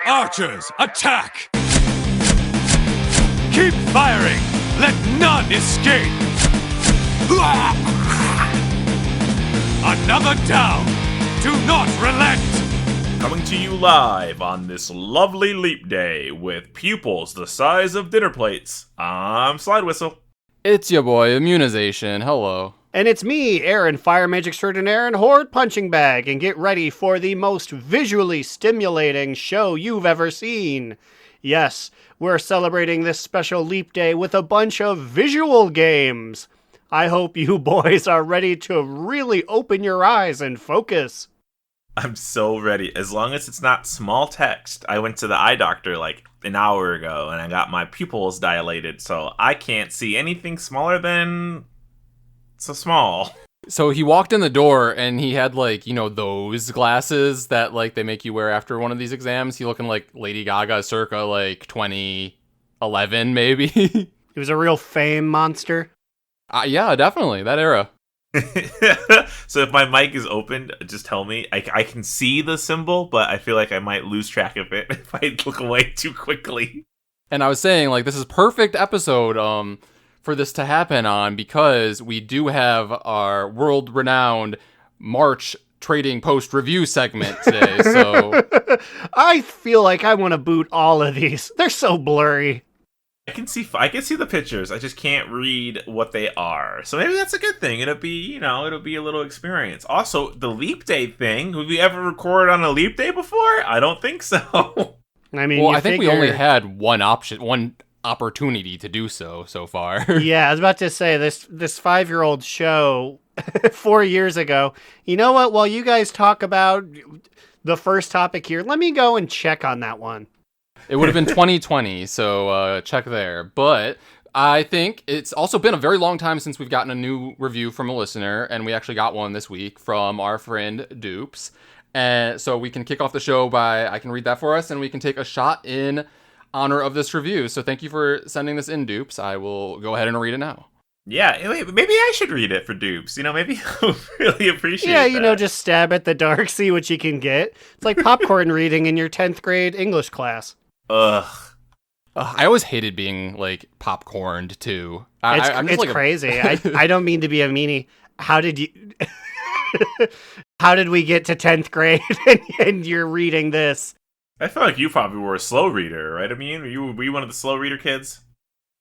Archers, attack! Keep firing! Let none escape! Another down! Do not relent! Coming to you live on this lovely leap day with pupils the size of dinner plates, I'm Slidewhistle. It's your boy, Immunization. Hello. And it's me, Aaron, Fire Mage Extraordinaire and Horde Punching Bag, and get ready for the most visually stimulating show you've ever seen. Yes, we're celebrating this special leap day with a bunch of visual games. I hope you boys are ready to really open your eyes and focus. I'm so ready. As long as it's not small text. I went to the eye doctor like an hour ago and I got my pupils dilated, so I can't see anything smaller than so small. So he walked in the door and he had those glasses that they make you wear after one of these exams. He looking like Lady Gaga circa 2011 maybe. He was a real fame monster. Yeah, definitely. That era. So if my mic is open, just tell me. I can see the symbol, but I feel like I might lose track of it if I look away too quickly. And I was saying, this is perfect episode for this to happen on, because we do have our world-renowned March trading post-review segment today, so... I feel like I want to boot all of these. They're so blurry. I can see the pictures. I just can't read what they are. So maybe that's a good thing. It'll be a little experience. Also, the leap day thing. Have we ever recorded on a leap day before? I don't think so. I mean, I think we only had one opportunity to do so far. Yeah, I was about to say this 5-year-old show 4 years ago. You know what? While you guys talk about the first topic here, let me go and check on that one. It would have been 2020, so check there. But I think it's also been a very long time since we've gotten a new review from a listener, and we actually got one this week from our friend Dupes. And so we can kick off the show I can read that for us, and we can take a shot in honor of this review. So thank you for sending this in, Dupes. I will go ahead and read it now. Yeah, maybe I should read it for Dupes. Maybe he'll really appreciate it. Yeah, just stab at the dark, see what you can get. It's like popcorn reading in your 10th grade English class. Ugh. I always hated being popcorned too. It's crazy. I don't mean to be a meanie. How did we get to 10th grade and you're reading this? I feel like you probably were a slow reader, right? I mean, were you one of the slow reader kids?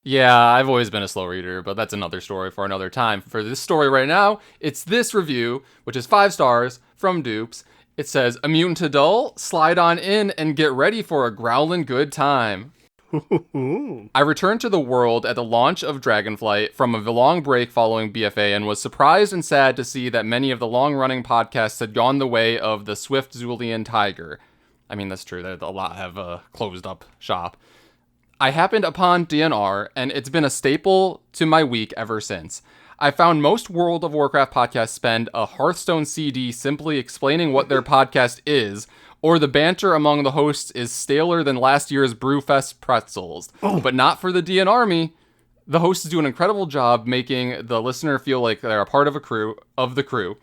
Yeah, I've always been a slow reader, but that's another story for another time. For this story right now, it's this review, which is 5 stars from Dupes. It says, immune to dull, slide on in and get ready for a growlin' good time. I returned to the world at the launch of Dragonflight from a long break following BFA and was surprised and sad to see that many of the long-running podcasts had gone the way of the Swift Zulian Tiger. I mean, that's true. A lot have closed up shop. I happened upon DNR, and it's been a staple to my week ever since. I found most World of Warcraft podcasts spend a Hearthstone CD simply explaining what their podcast is, or the banter among the hosts is staler than last year's Brewfest pretzels. Oh. But not for the DN Army. The hosts do an incredible job making the listener feel like they're a part of the crew.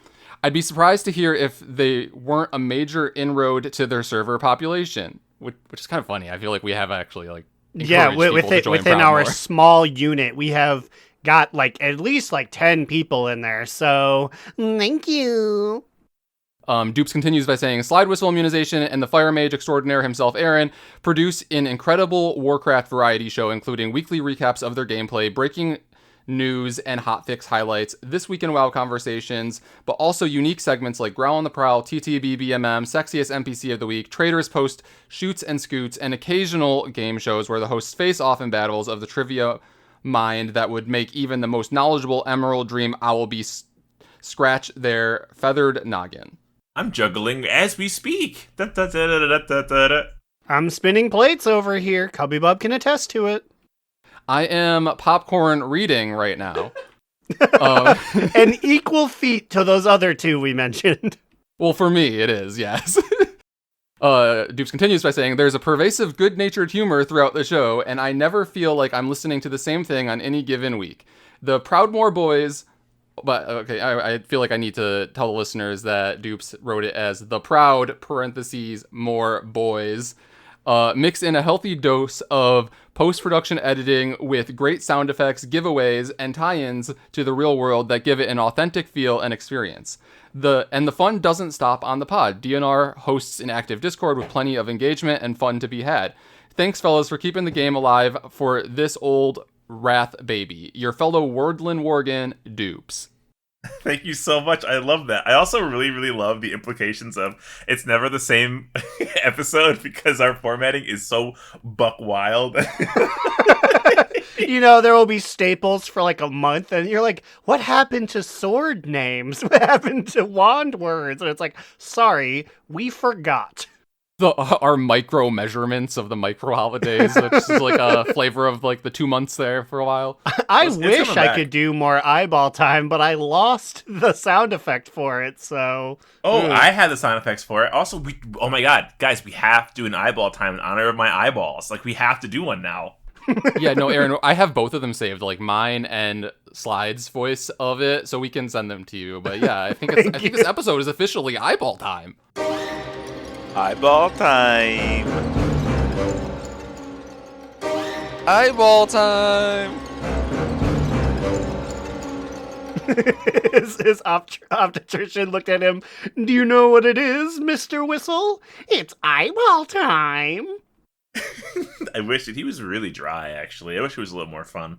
I'd be surprised to hear if they weren't a major inroad to their server population, which is kind of funny. I feel like we have actually within our small unit, we have got at least 10 people in there, so thank you. Dupes continues by saying, Slidewhistle, Immunization, and the Fire Mage Extraordinaire himself, Aaron, produce an incredible Warcraft variety show, including weekly recaps of their gameplay, breaking news, and hotfix highlights, This Week in WoW conversations, but also unique segments like Growl on the Prowl, TTB, BMM, Sexiest NPC of the Week, Traders Post, Shoots and Scoots, and occasional game shows where the hosts face off in battles of the trivia mind that would make even the most knowledgeable Emerald Dream Owl Beast scratch their feathered noggin. I'm juggling as we speak. I'm spinning plates over here. Cubby Bub can attest to it. I am popcorn reading right now. An equal feat to those other two we mentioned. Well, for me, it is, yes. Dupes continues by saying, there's a pervasive good-natured humor throughout the show, and I never feel like I'm listening to the same thing on any given week. The Proudmoore boys But okay, I feel like I need to tell the listeners that Dupes wrote it as the proud parentheses more boys. Mix in a healthy dose of post-production editing with great sound effects, giveaways, and tie-ins to the real world that give it an authentic feel and experience. The fun doesn't stop on the pod. DNR hosts an active Discord with plenty of engagement and fun to be had. Thanks, fellas, for keeping the game alive for this old wrath baby. Your fellow Wordlin Worgen, Dupes. Thank you so much. I love that. I also really, really love the implications of it's never the same episode because our formatting is so buck wild. You know, there will be staples for like a month, and you're like, what happened to sword names? What happened to wand words? And it's like, sorry, we forgot. Our micro measurements of the micro holidays, which is like a flavor of like the 2 months there for a while. I wish I could do more eyeball time, but I lost the sound effect for it, so... I had the sound effects for it. Also, oh my god, guys, we have to do an eyeball time in honor of my eyeballs. Like, we have to do one now. Yeah, no, Aaron, I have both of them saved, like mine and Slide's voice of it, so we can send them to you. But yeah, I think this episode is officially eyeball time. Eyeball time. Eyeball time. His obstetrician looked at him. Do you know what it is, Mr. Whistle? It's eyeball time. I wish he was really dry, actually. I wish it was a little more fun.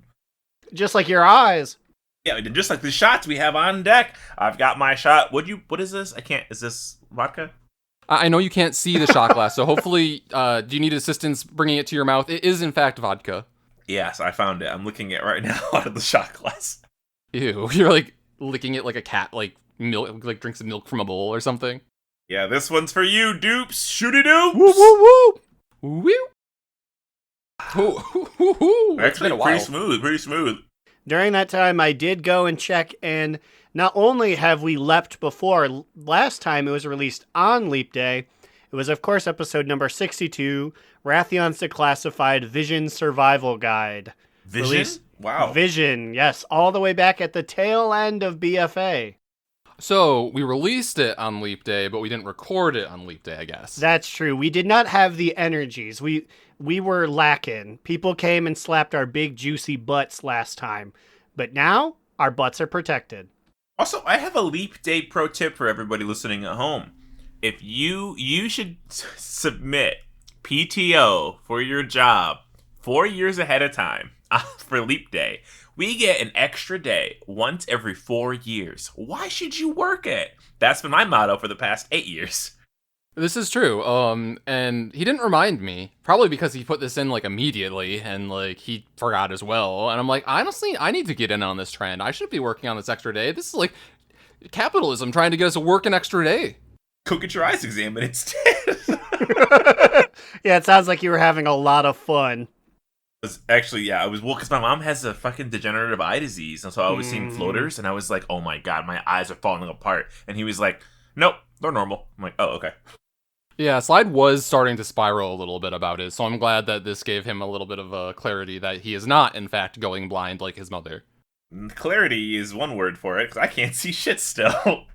Just like your eyes. Yeah, just like the shots we have on deck. I've got my shot. What is this? Is this vodka? I know you can't see the shot glass, so hopefully, do you need assistance bringing it to your mouth? It is, in fact, vodka. Yes, I found it. I'm licking it right now out of the shot glass. Ew, you're like licking it like a cat, like milk, like drinks milk from a bowl or something. Yeah, this one's for you, Dupes. Shoot-a-doops! Woo, woo, woo! Woo! Actually, pretty smooth. During that time, I did go and check, and not only have we leapt before, last time it was released on Leap Day, it was, of course, episode number 62, Rathion's Declassified Vision Survival Guide. Vision? Wow. Vision, yes, all the way back at the tail end of BFA. So, we released it on Leap Day, but we didn't record it on Leap Day, I guess. That's true. We did not have the energies. We were lacking. People came and slapped our big, juicy butts last time. But now, our butts are protected. Also, I have a Leap Day pro tip for everybody listening at home. If you should submit PTO for your job 4 years ahead of time for Leap Day. We get an extra day once every 4 years. Why should you work it? That's been my motto for the past 8 years. This is true. And he didn't remind me, probably because he put this in like immediately and like he forgot as well. And I'm like, honestly, I need to get in on this trend. I should be working on this extra day. This is like capitalism trying to get us to work an extra day. Go get your eyes examined instead. Yeah, it sounds like you were having a lot of fun. Actually, yeah, because my mom has a fucking degenerative eye disease, and so I was seeing floaters, and I was like, oh my god, my eyes are falling apart. And he was like, nope, they're normal. I'm like, oh, okay. Yeah, Slide was starting to spiral a little bit about it, so I'm glad that this gave him a little bit of clarity that he is not, in fact, going blind like his mother. Clarity is one word for it, because I can't see shit still.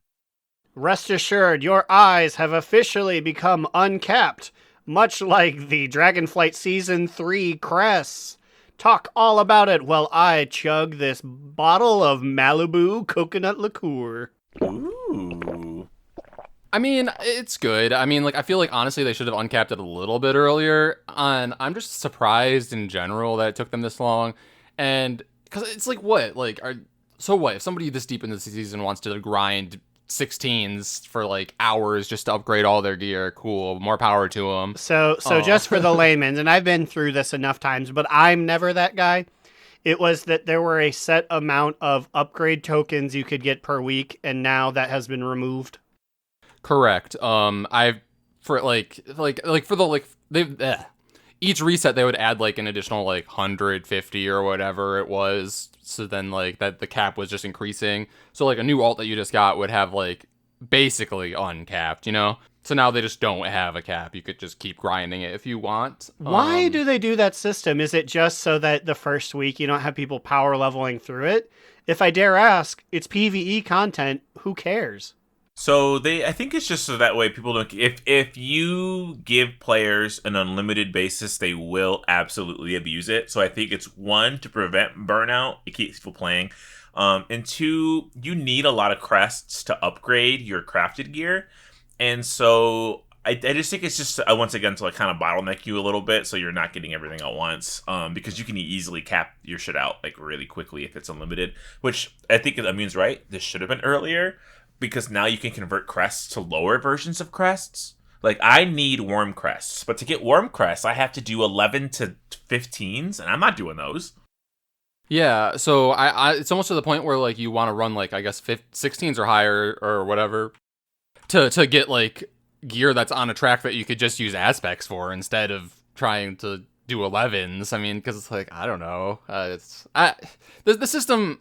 Rest assured, your eyes have officially become uncapped, much like the Dragonflight Season 3 Cress. Talk all about it while I chug this bottle of Malibu coconut liqueur. Ooh. I mean, it's good. I mean, like, I feel like, honestly, they should have uncapped it a little bit earlier. And I'm just surprised in general that it took them this long. And, because it's like, what? Like, so what? If somebody this deep in the season wants to grind 16s for, like, hours just to upgrade all their gear, cool. More power to them. So just for the layman, and I've been through this enough times, but I'm never that guy. It was that there were a set amount of upgrade tokens you could get per week, and now that has been removed. Correct. Each reset they would add like an additional like 150 or whatever it was. So then like that the cap was just increasing. So like a new alt that you just got would have like basically uncapped, you know? So now they just don't have a cap. You could just keep grinding it if you want. Why do they do that system? Is it just so that the first week you don't have people power leveling through it? If I dare ask, it's PvE content. Who cares? So I think it's just so that way people don't. If you give players an unlimited basis, they will absolutely abuse it. So I think it's one, to prevent burnout. It keeps people playing, and two, you need a lot of crests to upgrade your crafted gear, and so I just think it's just once again to like kind of bottleneck you a little bit, so you're not getting everything at once. Because you can easily cap your shit out like really quickly if it's unlimited. Which I think Immune's right. This should have been earlier. Because now you can convert crests to lower versions of crests. Like, I need worm crests. But to get worm crests, I have to do 11 to 15s. And I'm not doing those. Yeah, so I it's almost to the point where, like, you want to run, like, I guess 16s or higher or whatever. To get, like, gear that's on a track that you could just use aspects for instead of trying to do 11s. I mean, because it's like, I don't know. The system,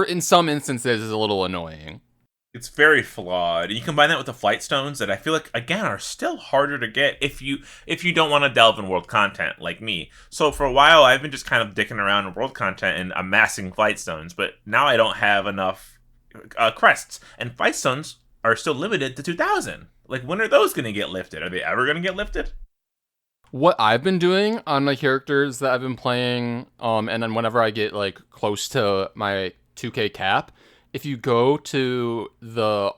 in some instances, is a little annoying. It's very flawed. You combine that with the flight stones that I feel like, again, are still harder to get if you don't want to delve in world content like me. So for a while, I've been just kind of dicking around in world content and amassing flight stones, but now I don't have enough crests. And flight stones are still limited to 2,000. Like, when are those going to get lifted? Are they ever going to get lifted? What I've been doing on my characters that I've been playing, and then whenever I get, like, close to my 2K cap, if you go to the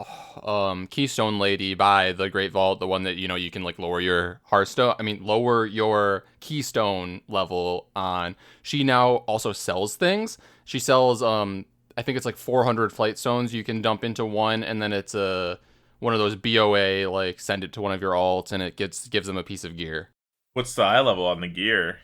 Keystone Lady by the Great Vault, the one that, you can, like, lower your Keystone level on, she now also sells things. She sells, I think it's like 400 flight stones you can dump into one, and then it's one of those BOA, like, send it to one of your alts, and it gives them a piece of gear. What's the eye level on the gear?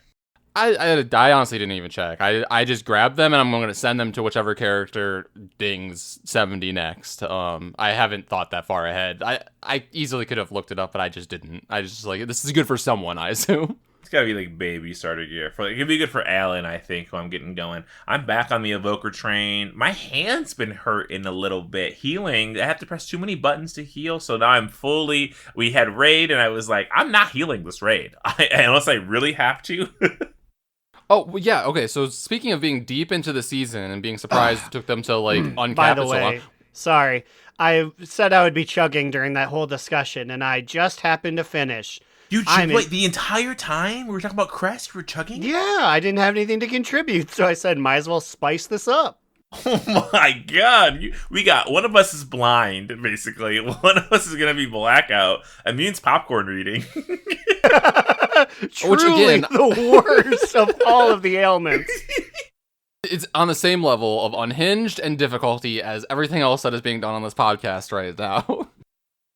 I honestly didn't even check. I just grabbed them and I'm going to send them to whichever character dings 70 next. I haven't thought that far ahead. I easily could have looked it up, but I just didn't. I just like, this is good for someone, I assume. It's gotta be like baby starter gear. It could be good for Alan, I think, when I'm getting going. I'm back on the evoker train. My hand's been hurting a little bit. Healing, I have to press too many buttons to heal, so now I'm fully. We had raid, and I was like, I'm not healing this raid unless I really have to. Oh, well, yeah, okay, so speaking of being deep into the season and being surprised it took them to, like, uncap By the it so way, long. sorry. I said I would be chugging during that whole discussion, and I just happened to finish. You wait, the entire time we were talking about crest, you were chugging? Yeah, I didn't have anything to contribute, so I said, might as well spice this up. Oh my god. We got, one of us is blind, basically. One of us is going to be blackout. Immune's popcorn reading. Truly the worst of all of the ailments. It's on the same level of unhinged and difficulty as everything else that is being done on this podcast right now.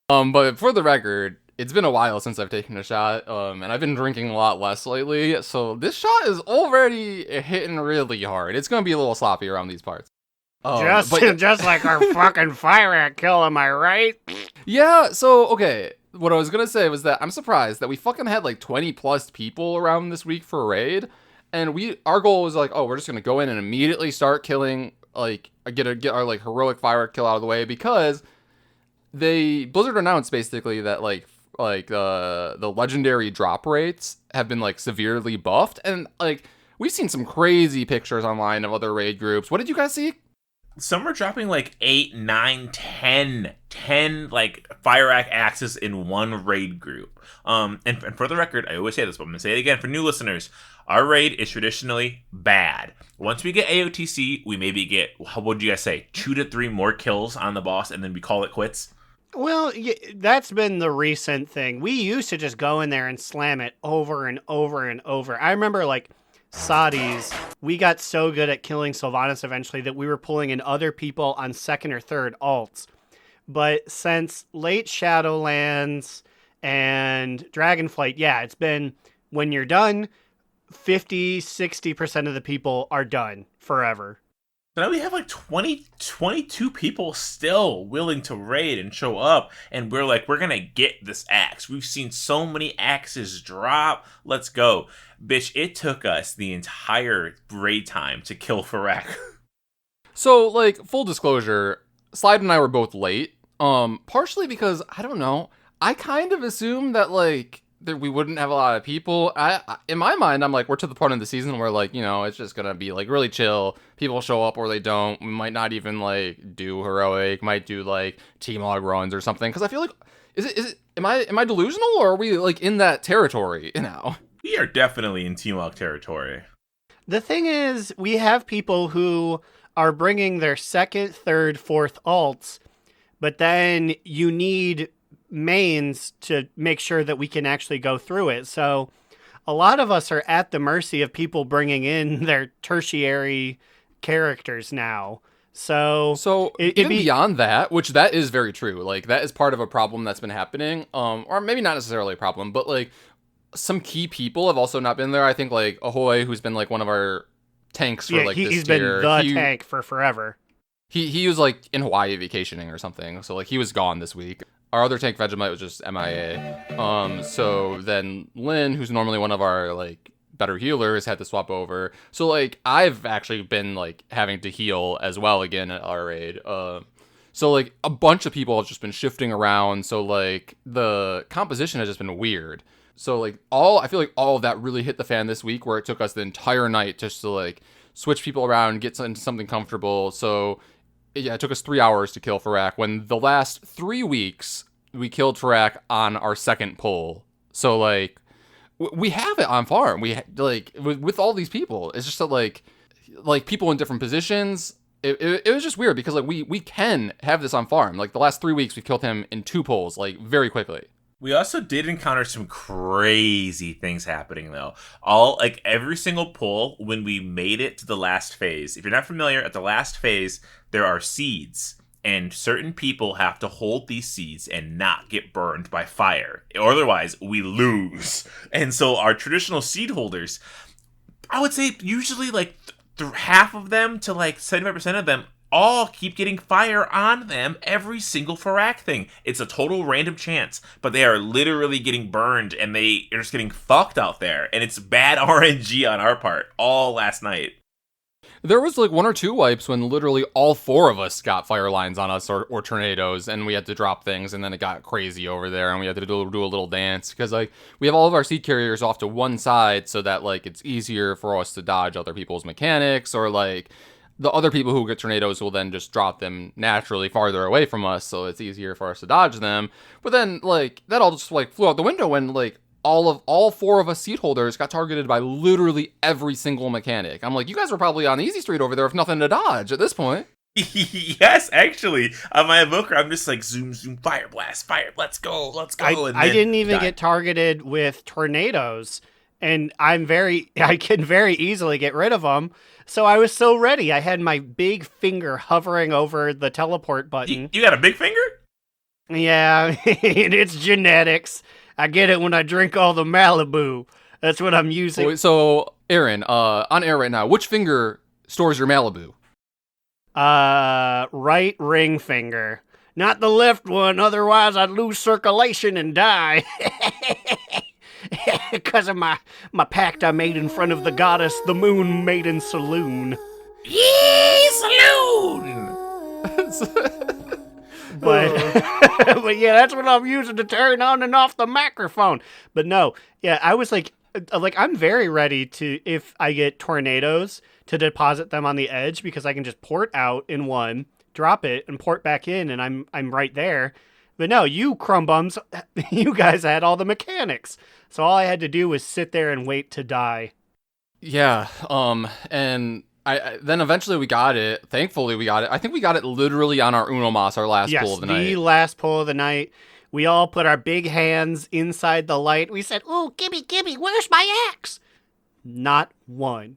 But for the record, it's been a while since I've taken a shot, and I've been drinking a lot less lately, so this shot is already hitting really hard. It's going to be a little sloppy around these parts. Just like our fucking fire ant kill, am I right? Yeah, so, okay, what I was going to say was that I'm surprised that we fucking had like 20 plus people around this week for a raid, and our goal was like, oh, we're just going to go in and immediately start killing, like, get our like heroic fire kill out of the way, because Blizzard announced basically that like the legendary drop rates have been like severely buffed, and like we've seen some crazy pictures online of other raid groups. What did you guys see? Some are dropping like 8, 9, 10 like fire axes in one raid group. And for the record, I always say this, but I'm gonna say it again for new listeners. Our raid is traditionally bad. Once we get AOTC, we maybe get, what would you guys say, 2 to 3 more kills on the boss, and then we call it quits. Well, that's been the recent thing. We used to just go in there and slam it over and over and over. I remember, like, Saudis, we got so good at killing Sylvanas eventually that we were pulling in other people on second or third alts. But since late Shadowlands and Dragonflight, yeah, it's been, when you're done, 50-60% of the people are done forever. So now we have like 22 people still willing to raid and show up, and we're like, we're gonna get this axe. We've seen so many axes drop. Let's go. Bitch, it took us the entire raid time to kill Farak. So, like, full disclosure, Slide and I were both late. Partially because, I don't know, I kind of assumed that, like, we wouldn't have a lot of people. In my mind, I'm like, we're to the point of the season where, like, it's just gonna be like really chill. People show up or they don't. We might not even like do heroic. Might do like team log runs or something. Because I feel like, is it? Am I delusional, or are we like in that territory now? We are definitely in team log territory. The thing is, we have people who are bringing their second, third, fourth alts, but then you need mains to make sure that we can actually go through it. So a lot of us are at the mercy of people bringing in their tertiary characters now. So even beyond that, which that is very true. Like, that is part of a problem that's been happening. Or maybe not necessarily a problem, but like some key people have also not been there. I think like Ahoy, who's been like one of our tanks for like this he's been tier. the tank for forever. He was like in Hawaii vacationing or something, so like he was gone this week. Our other tank Vegemite was just MIA. So then Lynn, who's normally one of our like better healers, had to swap over. So like I've actually been like having to heal as well again at our raid. So like a bunch of people have just been shifting around. So like the composition has just been weird. So like I feel like all of that really hit the fan this week, where it took us the entire night just to like switch people around, get into something comfortable. So yeah, it took us 3 hours to kill Farak, when the last 3 weeks we killed Farak on our second pull. So like we have it on farm. We like with all these people. It's just that like people in different positions. It was just weird because like we can have this on farm. Like the last 3 weeks we killed him in 2 pulls, like very quickly. We also did encounter some crazy things happening, though. Every single pull, when we made it to the last phase. If you're not familiar, at the last phase, there are seeds. And certain people have to hold these seeds and not get burned by fire. Or otherwise, we lose. And so our traditional seed holders, I would say usually like half of them to like 75% of them all keep getting fire on them every single Farak thing. It's a total random chance, but they are literally getting burned and they are just getting fucked out there. And it's bad RNG on our part all last night. There was like 1 or 2 wipes when literally all 4 of us got fire lines on us or tornadoes, and we had to drop things, and then it got crazy over there, and we had to do a little dance because like we have all of our seed carriers off to one side so that like it's easier for us to dodge other people's mechanics, or like the other people who get tornadoes will then just drop them naturally farther away from us, so it's easier for us to dodge them. But then like that all just like flew out the window when like all 4 of us seat holders got targeted by literally every single mechanic. I'm like, you guys were probably on easy street over there with nothing to dodge at this point. Yes, actually, on my evoker, I'm just like zoom, fire blast, fire, let's go. I didn't even get targeted with tornadoes, and I can very easily get rid of them. So I was so ready. I had my big finger hovering over the teleport button. You got a big finger? Yeah, it's genetics. I get it when I drink all the Malibu. That's what I'm using. So, Aaron, on air right now, which finger stores your Malibu? Right ring finger. Not the left one, otherwise I'd lose circulation and die. Because of my pact I made in front of the goddess, the Moon Maiden Saloon. Yee, saloon! But yeah, that's what I'm using to turn on and off the microphone. But no, yeah, I was like I'm very ready to, if I get tornadoes, to deposit them on the edge, because I can just port out in one, drop it, and port back in, and I'm right there. But no, you crumbums, you guys had all the mechanics, so all I had to do was sit there and wait to die. Yeah, and then eventually we got it. Thankfully we got it. I think we got it literally on our Uno Mas, our last pull of the night. Yes, the last pull of the night. We all put our big hands inside the light. We said, "Ooh, gimme, where's my axe?" Not one.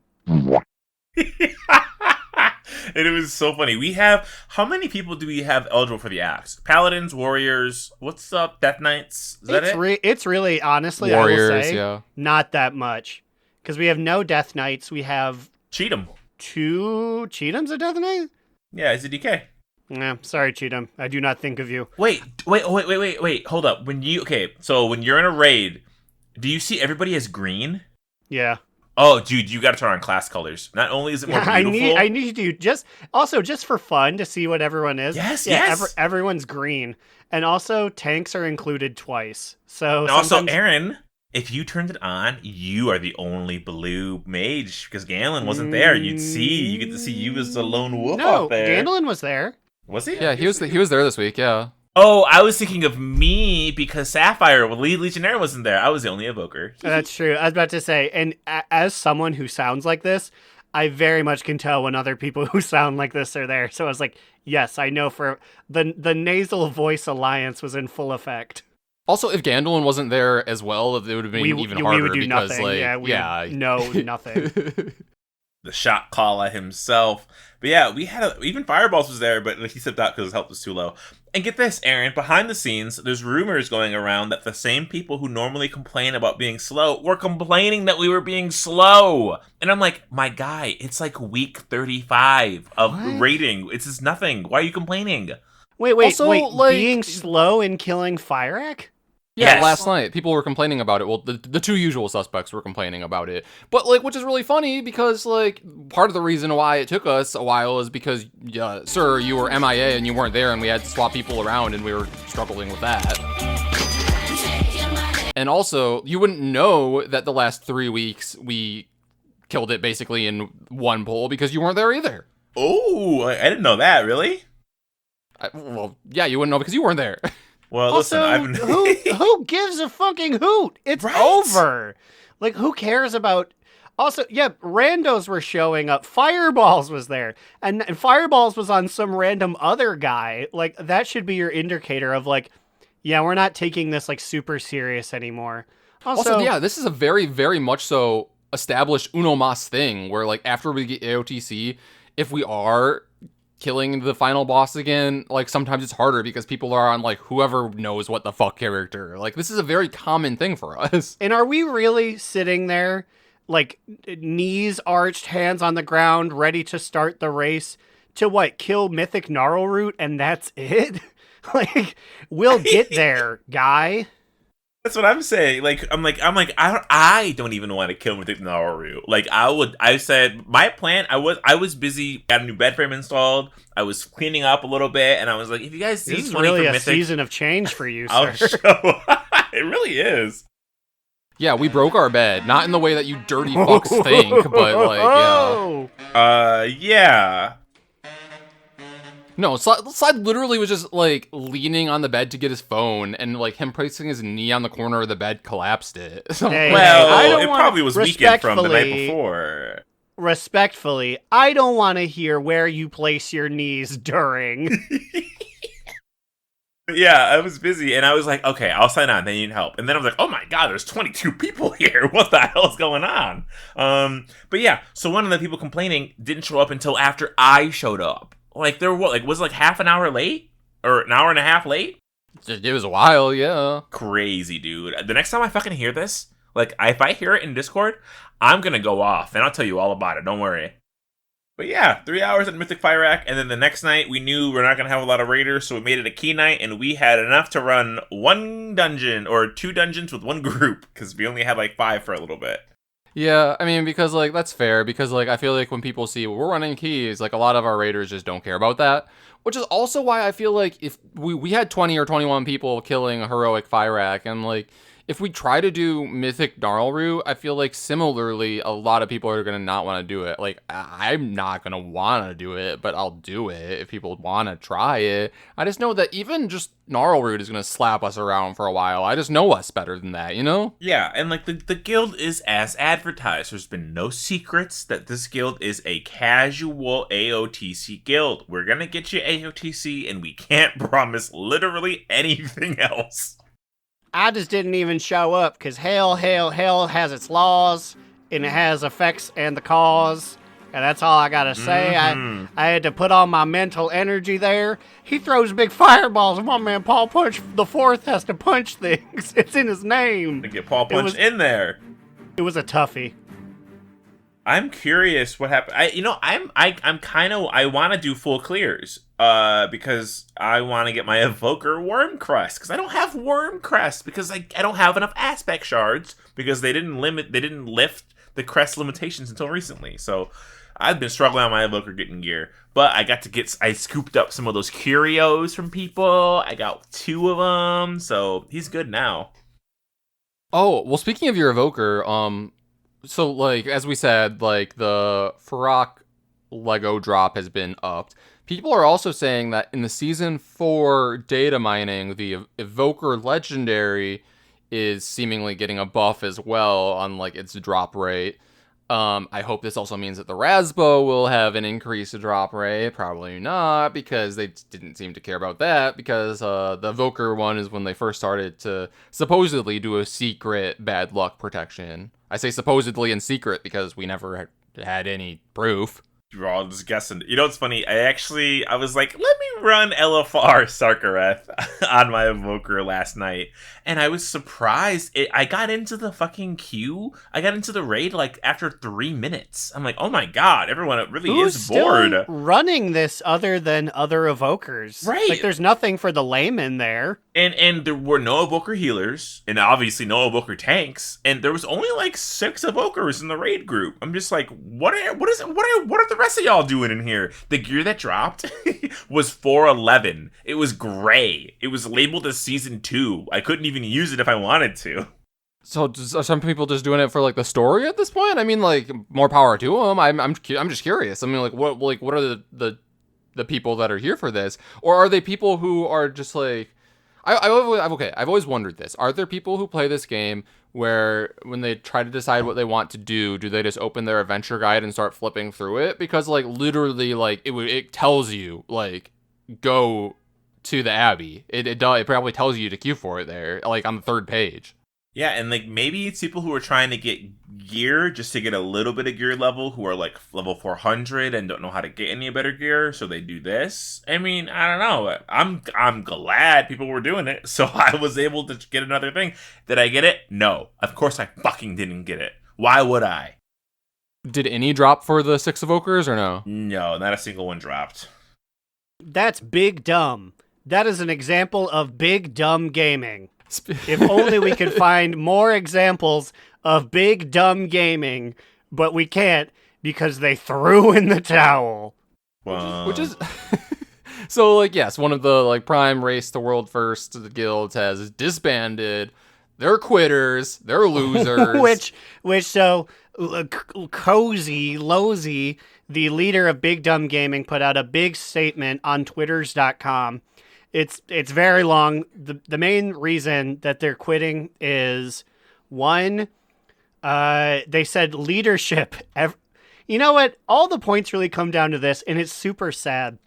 And it was so funny. We have, how many people do we have eligible for the axe? Paladins, warriors, what's up, Death Knights? Is that it? It's really, honestly, warriors, I will say, yeah. Not that much. Because we have no Death Knights. We have Cheatham. 2 Cheathams a Death Knight? Yeah, is it DK? Yeah, sorry, Cheatham. I do not think of you. Wait. Hold up. When you're in a raid, do you see everybody as green? Yeah. Oh, dude, you got to turn on class colors. Not only is it more beautiful. I need you just for fun to see what everyone is. Yes. Everyone's green, and also tanks are included twice. So and also, Aaron, if you turned it on, you are the only blue mage because Galen wasn't there. You get to see you as the lone wolf No, out there. Gandalin was there. Was he? Yeah, he was there this week. Yeah. Oh, I was thinking of me because Sapphire, Legionnaire wasn't there. I was the only evoker. That's true. I was about to say, and as someone who sounds like this, I very much can tell when other people who sound like this are there. So I was like, yes, I know for the nasal voice alliance was in full effect. Also, if Gandalin wasn't there as well, it would have been even harder. We would do because, nothing. Like, no, nothing. The shot caller himself. But yeah, we had even Fireballs was there, but he stepped out because his health was too low. And get this, Aaron, behind the scenes, there's rumors going around that the same people who normally complain about being slow were complaining that we were being slow. And I'm like, my guy, it's like week 35 of rating. It's just nothing. Why are you complaining? Wait, Also, like, being slow and killing Fireack? Yeah, Yes. last night people were complaining about it. Well, the two usual suspects were complaining about it. But like, which is really funny because like part of the reason why it took us a while is because, sir, you were MIA and you weren't there, and we had to swap people around, and we were struggling with that. And also, you wouldn't know that the last 3 weeks we killed it basically in one pull because you weren't there either. Oh, I didn't know that, really? Well, yeah, you wouldn't know because you weren't there. Well, Also, listen, I've been... who gives a fucking hoot? It's Right? over. Like, who cares about... Also, yeah, randos were showing up. Fireballs was there. And Fireballs was on some random other guy. Like, that should be your indicator of, like, yeah, we're not taking this, like, super serious anymore. Also, yeah, this is a very, very much so established Uno Mas thing where, like, after we get AOTC, if we are killing the final boss again, like, sometimes it's harder because people are on, like, whoever knows what the fuck character. Like, this is a very common thing for us. And are we really sitting there, like, knees arched, hands on the ground, ready to start the race to, what, kill Mythic Gnarlroot and that's it? Like, we'll get there, guy. That's what I'm saying. I don't even want to kill Mythic Naru. Like, I said, my plan, I was busy, got a new bed frame installed, I was cleaning up a little bit, and I was like, if you guys see This is 20 really for a Mythic, season of change for you, I'll sir. show. It really is. Yeah, we broke our bed. Not in the way that you dirty fucks think, but, like, yeah. Yeah. No, Slide literally was just, like, leaning on the bed to get his phone, and, like, him placing his knee on the corner of the bed collapsed it. So, Hey, Well, I don't it wanna- probably was weekend from the night respectfully- before. Respectfully, I don't want to hear where you place your knees during. Yeah, I was busy, and I was like, okay, I'll sign on, they need help. And then I was like, oh my god, there's 22 people here. What the hell is going on? But yeah, so one of the people complaining didn't show up until after I showed up. Like, was it like half an hour late? Or an hour and a half late? it was a while, yeah. Crazy, dude. The next time I fucking hear this, like, if I hear it in Discord, I'm gonna go off, and I'll tell you all about it, don't worry. But yeah, 3 hours at Mythic Fire Rack, and then the next night we knew we're not going to have a lot of raiders, so we made it a key night, and we had enough to run one dungeon, or 2 dungeons with one group, because we only had like 5 for a little bit. Yeah, I mean, because, like, that's fair, because, like, I feel like when people see we're running keys, like, a lot of our raiders just don't care about that, which is also why I feel like if we had 20 or 21 people killing a heroic Fire Rack, and, like, if we try to do Mythic Gnarlroot, I feel like similarly, a lot of people are going to not want to do it. Like, I'm not going to want to do it, but I'll do it if people want to try it. I just know that even just Gnarlroot is going to slap us around for a while. I just know us better than that, you know? Yeah, and like the guild is as advertised. There's been no secrets that this guild is a casual AOTC guild. We're going to get you AOTC, and we can't promise literally anything else. I just didn't even show up because hell has its laws and it has effects and the cause. And that's all I gotta say. I had to put all my mental energy there. He throws big fireballs, and my man Paul Punch the Fourth has to punch things. It's in his name. To get Paul Punch in there. It was a toughie. I'm curious what happened. I want to do full clears. Because I want to get my Evoker Worm Crest. Because I don't have Worm Crest. Because I don't have enough Aspect Shards. Because they didn't lift the Crest limitations until recently. So I've been struggling on my Evoker getting gear. But I scooped up some of those Curios from people. I got 2 of them. So he's good now. Oh, well, speaking of your evoker, so like as we said, like the Farok Lego drop has been upped. People are also saying that in the season 4 data mining, the evoker legendary is seemingly getting a buff as well on like its drop rate. I hope this also means that the Rasbo will have an increased drop rate. Probably not, because they didn't seem to care about that, because the Evoker one is when they first started to supposedly do a secret bad luck protection. I say supposedly in secret because we never had any proof. We're all just guessing. You know what's funny? I was like, let me run LFR Sarkareth on my Evoker last night. And I was surprised. I got into the fucking queue. I got into the raid like after 3 minutes. I'm like, oh my god, everyone really Who's is bored. Still running this other than other evokers? Right. Like, there's nothing for the layman there. And there were no Evoker healers, and obviously no Evoker tanks, and there was only like 6 Evokers in the raid group. I'm just like, what are the rest of y'all doing in here? The gear that dropped was 411. It was gray. It was labeled as season 2. I couldn't even use it if I wanted to. So are some people just doing it for like the story at this point? I mean, like, more power to them. I'm just curious. I mean, like what are the people that are here for this, or are they people who are just like, I've always wondered this. Are there people who play this game where when they try to decide what they want to do they just open their adventure guide and start flipping through it? Because like literally like it tells you like go to the Abbey. It probably tells you to queue for it there, like on the 3rd page. Yeah, and like maybe it's people who are trying to get gear just to get a little bit of gear level, who are like level 400 and don't know how to get any better gear, so they do this. I mean, I don't know. I'm glad people were doing it, so I was able to get another thing. Did I get it? No. Of course I fucking didn't get it. Why would I? Did any drop for the 6 evokers or no? No, not a single one dropped. That's big dumb. That is an example of big dumb gaming. If only we could find more examples of big dumb gaming, but we can't because they threw in the towel. Which is so like, yes, one of the like prime race to world first guilds has disbanded. They're quitters. They're losers. which so Losey, the leader of Big Dumb Gaming, put out a big statement on twitters.com. It's very long. The main reason that they're quitting is, one, they said leadership. You know what? All the points really come down to this, and it's super sad.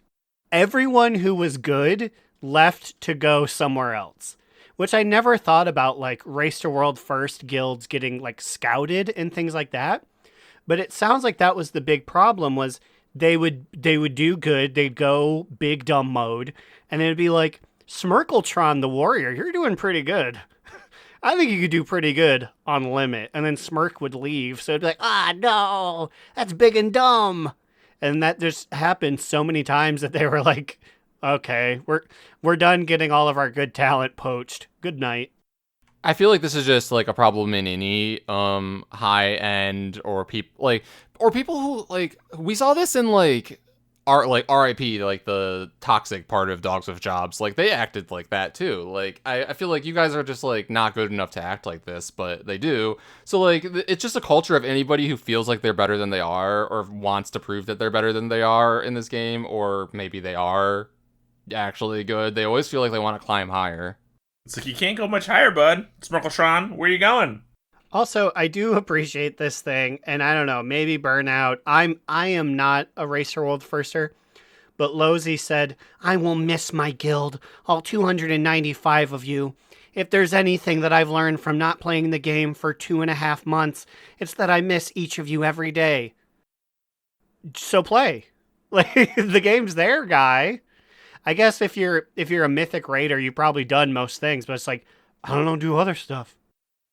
Everyone who was good left to go somewhere else, which I never thought about, like Race to World First guilds getting like scouted and things like that. But it sounds like that was the big problem, was they would do good. They'd go big dumb mode. And it'd be like, Smirkletron the warrior, you're doing pretty good. I think you could do pretty good on limit. And then Smirk would leave. So it'd be like, no, that's big and dumb. And that just happened so many times that they were like, okay, we're done getting all of our good talent poached. Good night. I feel like this is just like a problem in any high end or people who like, we saw this in like RIP, like the toxic part of Dogs with Jobs. Like they acted like that too. Like I feel like you guys are just like not good enough to act like this, but they do. So like it's just a culture of anybody who feels like they're better than they are, or wants to prove that they're better than they are in this game, or maybe they are actually good. They always feel like they want to climb higher. It's like, you can't go much higher, bud. Smirkletron, where are you going? Also, I do appreciate this thing, and I don't know, maybe Burnout. I am not a Racer World Firster, but Losey said, I will miss my guild, all 295 of you. If there's anything that I've learned from not playing the game for 2.5 months, it's that I miss each of you every day. So play. Like, the game's there, guy. I guess if you're a mythic raider, you've probably done most things, but it's like, I don't know, do other stuff.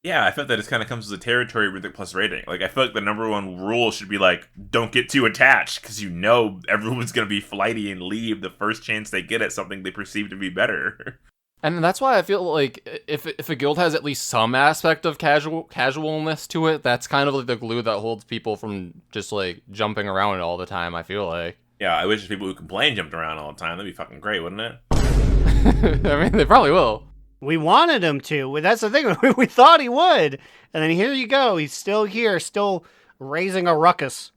Yeah, I felt that it kind of comes with the territory of Mythic Plus rating. Like, I feel like the number one rule should be like, don't get too attached, because you know everyone's going to be flighty and leave the first chance they get at something they perceive to be better. And that's why I feel like if a guild has at least some aspect of casualness to it, that's kind of like the glue that holds people from just like jumping around all the time, I feel like. Yeah, I wish there's people who complain jumped around all the time. That'd be fucking great, wouldn't it? I mean, they probably will. We wanted him to. That's the thing. We thought he would. And then here you go. He's still here, still raising a ruckus.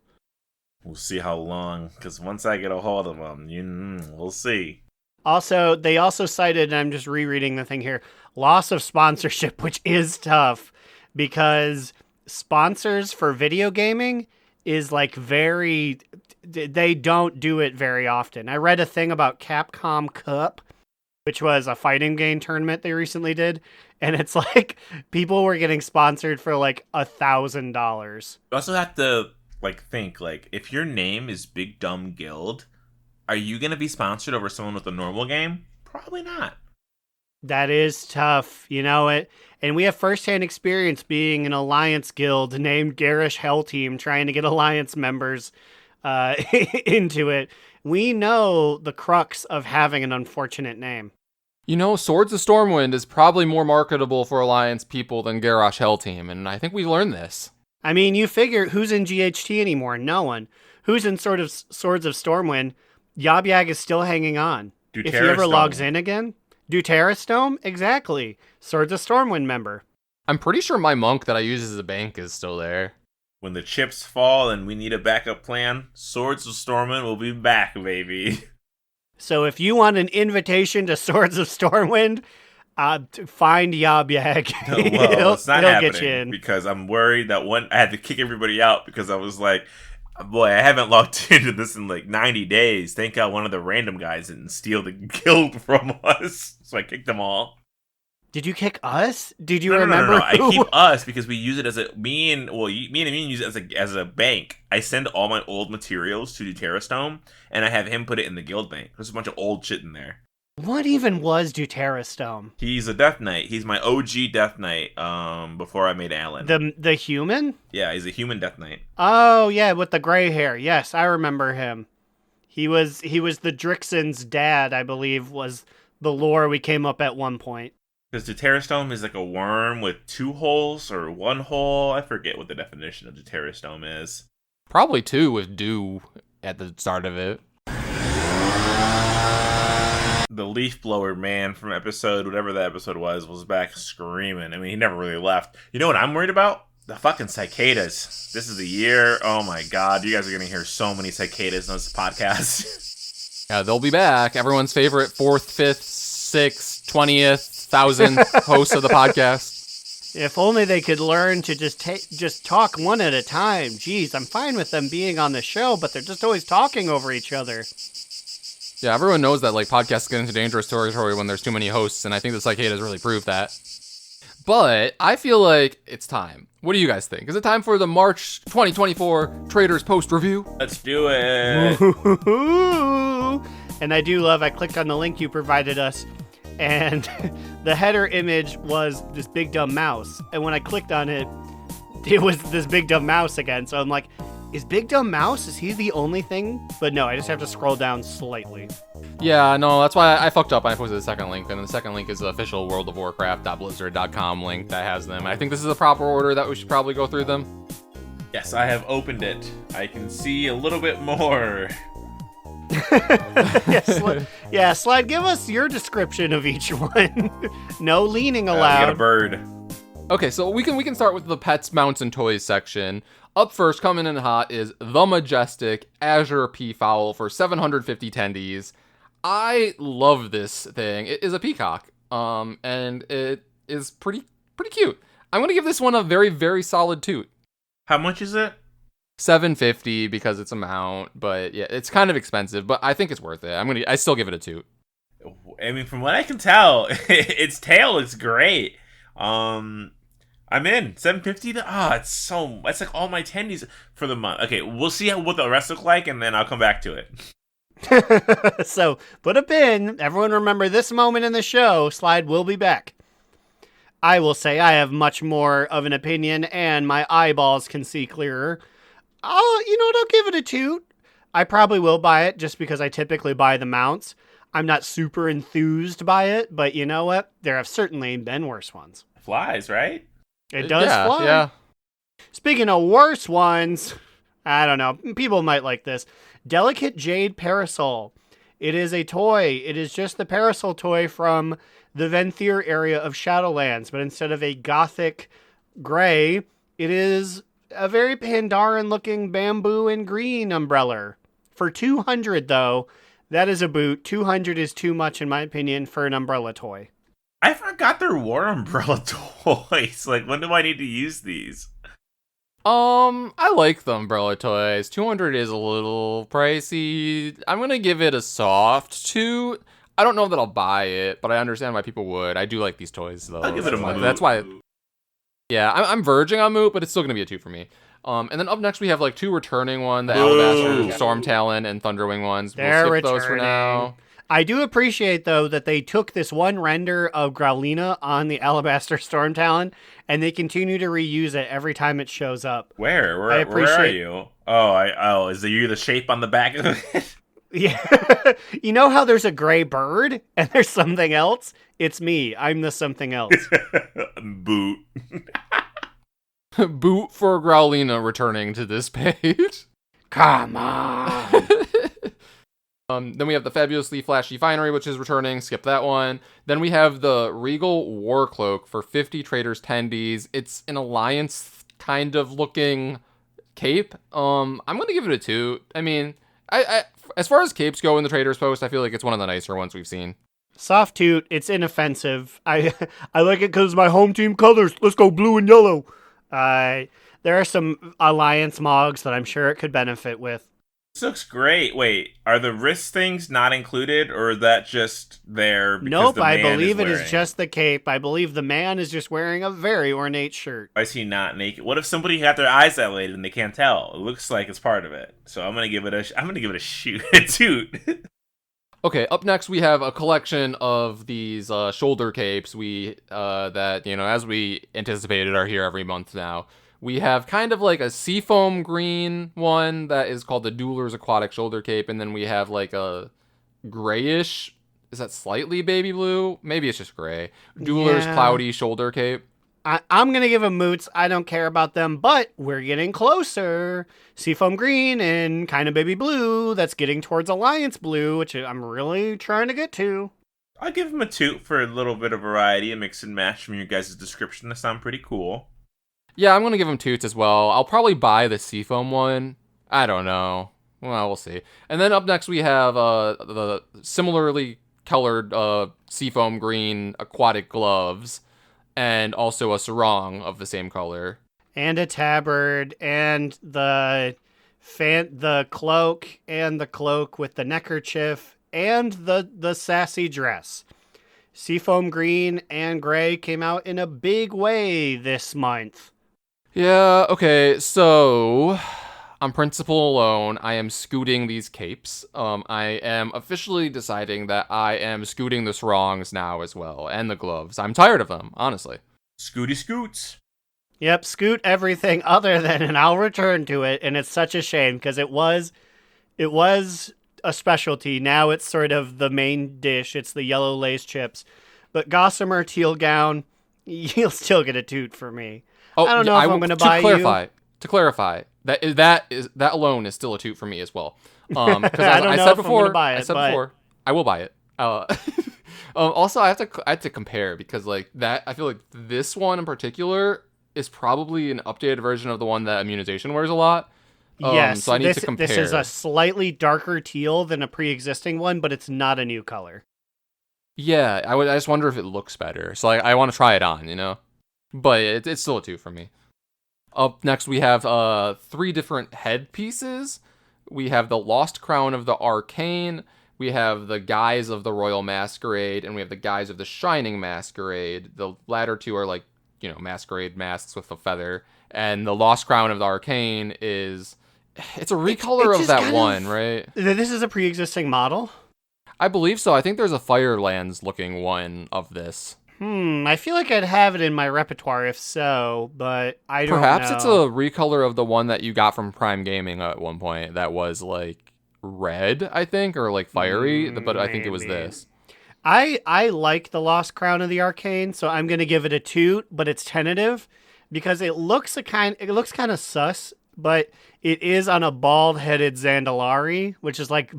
We'll see how long, because once I get a hold of him, we'll see. Also, they also cited, and I'm just rereading the thing here, loss of sponsorship, which is tough because sponsors for video gaming is like they don't do it very often. I read a thing about Capcom Cup, which was a fighting game tournament they recently did. And it's like people were getting sponsored for like $1,000. You also have to think if your name is Big Dumb Guild, are you going to be sponsored over someone with a normal game? Probably not. That is tough, you know it. And we have firsthand experience being an alliance guild named Garish Hell Team, trying to get alliance members into it. We know the crux of having an unfortunate name. You know, Swords of Stormwind is probably more marketable for alliance people than Garrosh Hell Team, and I think we learned this. I mean, you figure who's in GHT anymore? No one. Who's in Swords of Stormwind? Yob-Yag is still hanging on. If he ever logs in again. Deuterastome? Exactly. Swords of Stormwind member. I'm pretty sure my monk that I use as a bank is still there. When the chips fall and we need a backup plan, Swords of Stormwind will be back, baby. So if you want an invitation to Swords of Stormwind, find Yob-Yag. Well, it's not happening get you in. because I'm worried that I had to kick everybody out because I was like, boy, I haven't logged into this in 90 days. Thank God one of the random guys didn't steal the guild from us. So I kicked them all. Did you kick us? Did you No. remember? I keep us because we use it as me and Immune use it as a bank. I send all my old materials to Deuterastome, and I have him put it in the guild bank. There's a bunch of old shit in there. What even was Deuterastome? He's a Death Knight. He's my OG Death Knight. Before I made Alan. The human? Yeah, he's a human Death Knight. Oh yeah, with the gray hair. Yes, I remember him. He was the Drixen's dad, I believe, was the lore we came up at one point. Because Deuterastome is like a worm with 2 holes or 1 hole. I forget what the definition of Deuterastome is. Probably 2 with dew at the start of it. The leaf blower man from whatever that episode was back screaming. I mean, he never really left. You know what I'm worried about? The fucking cicadas. This is the year. Oh my god, you guys are going to hear so many cicadas on this podcast. Yeah, they'll be back. Everyone's favorite 4th, 5th, 6th, 20th, 1000th host of the podcast. If only they could learn to just talk one at a time. Jeez, I'm fine with them being on the show, but they're just always talking over each other. Yeah, everyone knows that podcasts get into dangerous territory when there's too many hosts, and I think the cicadas really prove that. But I feel like it's time. What do you guys think? Is it time for the March 2024 Traders Post Review? Let's do it. And I clicked on the link you provided us, and the header image was this big dumb mouse. And when I clicked on it, it was this big dumb mouse again. So I'm like, is Big Dumb Mouse, is he the only thing? But no, I just have to scroll down slightly. Yeah, no, that's why I fucked up. I posted the second link, and the second link is the official World of Warcraft.blizzard.com link that has them. I think this is the proper order that we should probably go through them. Yes, I have opened it. I can see a little bit more. Slide, give us your description of each one. No leaning allowed. We got a bird. Okay, so we can start with the pets, mounts, and toys section. Up first, coming in hot, is the majestic Azure Peafowl for 750 tendies. I love this thing. It is a peacock, and it is pretty cute. I'm gonna give this one a very, very solid toot. How much is it? $750 because it's a mount, but yeah, it's kind of expensive, but I think it's worth it. I still give it a toot. I mean, from what I can tell, its tail looks great. I'm in. $750. It's like all my tendies for the month. Okay, we'll see what the rest look like, and then I'll come back to it. So, put a pin. Everyone remember this moment in the show. Slide will be back. I will say I have much more of an opinion, and my eyeballs can see clearer. You know what? I'll give it a toot. I probably will buy it just because I typically buy the mounts. I'm not super enthused by it, but you know what? There have certainly been worse ones. Flies, right? It does fly. Yeah. Speaking of worse ones, I don't know. People might like this. Delicate Jade Parasol. It is a toy. It is just the parasol toy from the Venthyr area of Shadowlands, but instead of a gothic gray, it is a very Pandaren-looking bamboo and green umbrella. For 200, though, that is a boot. 200 is too much, in my opinion, for an umbrella toy. I forgot there were umbrella toys. Like, when do I need to use these? I like the umbrella toys. 200 is a little pricey. I'm gonna give it a soft 2. I don't know that I'll buy it, but I understand why people would. I do like these toys, though. I'll give it a moot. That's why. Yeah, I'm verging on moot, but it's still gonna be a 2 for me. And then up next we have like 2 returning one, the Alabaster Storm Talon and Thunderwing ones. They're we'll skip those for now. I do appreciate, though, that they took this one render of Growlina on the Alabaster Storm Talon, and they continue to reuse it every time it shows up. Where are you? Is you the shape on the back of it? Yeah. You know how there's a gray bird and there's something else? It's me. I'm the something else. Boot. Boot for Growlina returning to this page. Come on. Then we have the Fabulously Flashy Finery, which is returning. Skip that one. Then we have the Regal War Cloak for 50 Traders Tendies. It's an Alliance kind of looking cape. I'm going to give it a 2. I mean, I as far as capes go in the Traders Post, I feel like it's one of the nicer ones we've seen. Soft toot. It's inoffensive. I like it because my home team colors. Let's go blue and yellow. There are some Alliance mogs that I'm sure it could benefit with. This looks great. Wait, are the wrist things not included, or is that just there because Nope, the man I believe it wearing is just the cape. I believe the man is just wearing a very ornate shirt. Why is he not naked? What if somebody had their eyes dilated and they can't tell? It looks like it's part of it. So I'm gonna give it a shoot. Toot. Okay, up next we have a collection of these shoulder capes that, as we anticipated, are here every month now. We have kind of like a seafoam green one that is called the Dueler's Aquatic Shoulder Cape, and then we have like a grayish, is that slightly baby blue? Maybe it's just gray. Dueler's Cloudy Shoulder Cape. I'm going to give them moots. I don't care about them, but we're getting closer. Seafoam green and kind of baby blue. That's getting towards Alliance blue, which I'm really trying to get to. I'll give him a toot for a little bit of variety, a mix and match from your guys' description. That sound pretty cool. Yeah, I'm going to give him toots as well. I'll probably buy the seafoam one. I don't know. Well, we'll see. And then up next we have the similarly colored seafoam green aquatic gloves, and also a sarong of the same color. And a tabard, and the cloak, and the cloak with the neckerchief, and the sassy dress. Seafoam green and gray came out in a big way this month. Yeah, okay, so on principle alone, I am scooting these capes. I am officially deciding that I am scooting the sarongs now as well, and the gloves. I'm tired of them, honestly. Scooty scoots. Yep, scoot everything other than, and I'll return to it, and it's such a shame, because it was a specialty. Now it's sort of the main dish. It's the yellow lace chips. But Gossamer teal gown, you'll still get a toot for me. Oh, I don't know if I'm going to buy you. To clarify, that alone is still a toot for me as well. I don't know if I'm going to buy it. I will buy it. Also, I have to compare, because like that, I feel like this one in particular is probably an updated version of the one that Immunization wears a lot. Yes, so I need to compare. This is a slightly darker teal than a pre-existing one, but it's not a new color. Yeah, I just wonder if it looks better. So I want to try it on, But it's still a 2 for me. Up next, we have 3 different headpieces. We have the Lost Crown of the Arcane. We have the Guise of the Royal Masquerade, and we have the Guise of the Shining Masquerade. The latter 2 are like, masquerade masks with a feather. And the Lost Crown of the Arcane it's a recolor of that one, right? This is a pre-existing model? I believe so. I think there's a Firelands looking one of this. I feel like I'd have it in my repertoire if so, but I don't know. Perhaps it's a recolor of the one that you got from Prime Gaming at one point that was like red, I think, or like fiery, but I think it was this. I like the Lost Crown of the Arcane, so I'm going to give it a toot, but it's tentative because it looks kind of sus but it is on a bald-headed Zandalari, which is like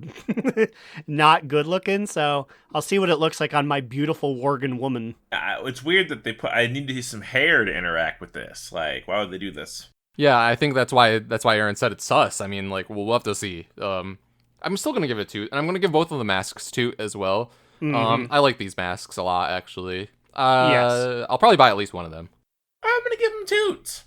not good looking. So I'll see what it looks like on my beautiful Worgen woman. It's weird that I need to use some hair to interact with this. Like, why would they do this? Yeah, I think that's why Aaron said it's sus. I mean, like, we'll have to see. I'm still gonna give it a toot, and I'm gonna give both of the masks toot as well. I like these masks a lot, actually. Yes. I'll probably buy at least one of them. I'm gonna give them toots.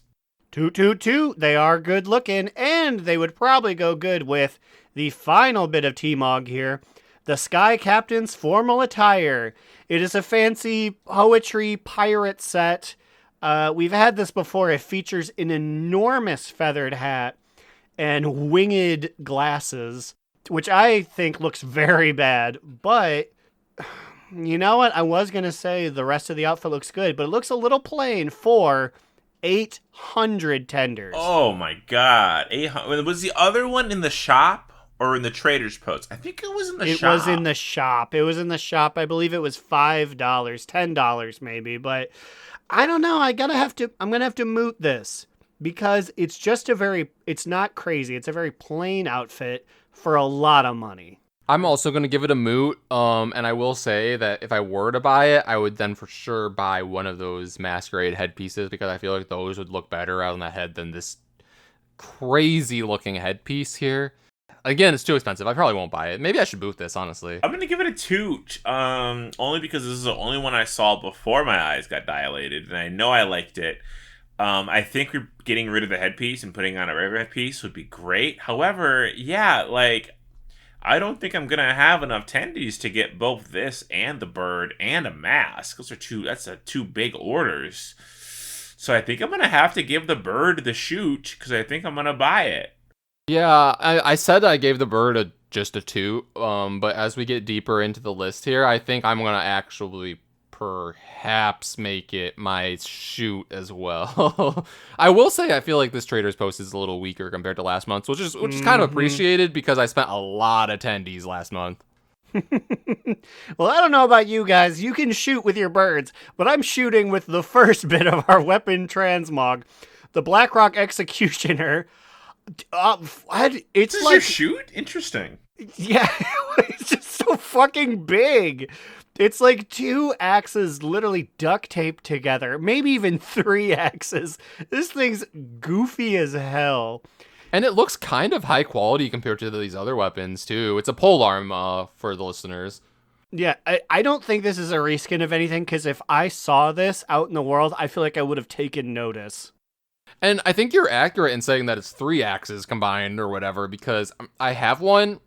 Toot, toot, toot. They are good looking, and they would probably go good with the final bit of T-Mog here, the Sky Captain's formal attire. It is a fancy poetry pirate set. We've had this before. It features an enormous feathered hat and winged glasses, which I think looks very bad. But you know what? I was going to say the rest of the outfit looks good, but it looks a little plain for 800 tenders. Oh my god. 800. Was the other one in the shop or in the trader's post? I think it was in the shop. It was in the shop. It was in the shop. I believe it was $5, $10 maybe, but I don't know. I'm going to have to moot this because it's not crazy. It's a very plain outfit for a lot of money. I'm also going to give it a moot, and I will say that if I were to buy it, I would then for sure buy one of those masquerade headpieces because I feel like those would look better on the head than this crazy-looking headpiece here. Again, it's too expensive. I probably won't buy it. Maybe I should boot this, honestly. I'm going to give it a toot, only because this is the only one I saw before my eyes got dilated, and I know I liked it. I think we're getting rid of the headpiece and putting on a regular headpiece would be great. However, yeah, like, I don't think I'm going to have enough tendies to get both this and the bird and a mask. That's two big orders. So I think I'm going to have to give the bird the shoot because I think I'm going to buy it. Yeah, I said I gave the bird just a toot, but as we get deeper into the list here, I think I'm going to actually perhaps make it my shoot as well. I will say I feel like this trader's post is a little weaker compared to last month's, which is kind of appreciated because I spent a lot of tendies last month. Well, I don't know about you guys. You can shoot with your birds, but I'm shooting with the first bit of our weapon transmog, the Blackrock Executioner. It's This like is your shoot? Interesting. Yeah, it's just so fucking big. It's like 2 axes literally duct taped together, maybe even 3 axes. This thing's goofy as hell. And it looks kind of high quality compared to these other weapons, too. It's a polearm for the listeners. Yeah, I don't think this is a reskin of anything, because if I saw this out in the world, I feel like I would have taken notice. And I think you're accurate in saying that it's 3 axes combined or whatever, because I have one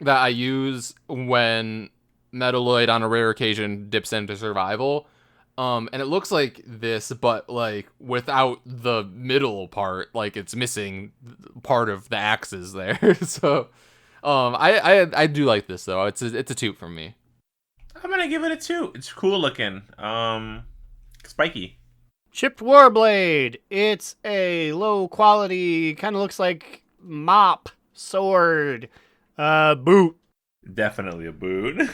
that I use when Metalloid on a rare occasion dips into survival. And it looks like this, but like without the middle part, like it's missing part of the axes there. So I do like this though. It's a toot from me. I'm gonna give it a toot. It's cool looking. Spiky. Chipped Warblade. It's a low quality, kind of looks like mop sword. Boot. Definitely a boot.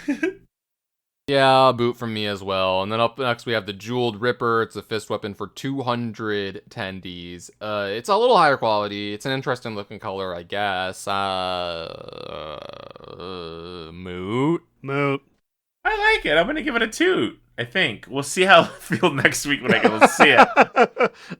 Yeah, boot from me as well. And then up next we have the Jeweled Ripper. It's a fist weapon for 200 tendies. It's a little higher quality. It's an interesting looking color, I guess. Moot. I like it. I'm gonna give it a toot. I think we'll see how I feel next week when I go see it.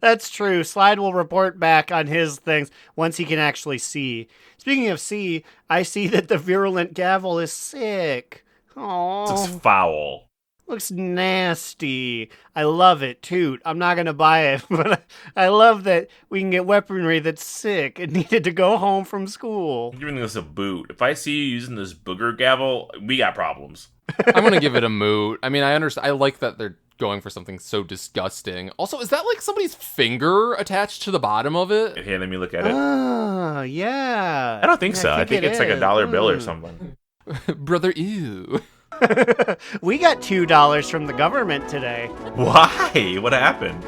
That's true. Slide will report back on his things once he can actually see. Speaking of see, I see that the Virulent Gavel is sick. Oh, This is foul. looks nasty. I love it, toot. I'm not going to buy it, but I love that we can get weaponry that's sick and needed to go home from school. I'm giving this a boot. If I see you using this booger gavel, we got problems. I'm gonna give it a moot. I mean, I understand. I like that they're going for something so disgusting. Also, is that like somebody's finger attached to the bottom of it? Here, let me look at it. Oh, yeah. I don't think so. I think it it's like a is. dollar bill or something. Brother, ew. We got $2 from the government today. Why? What happened?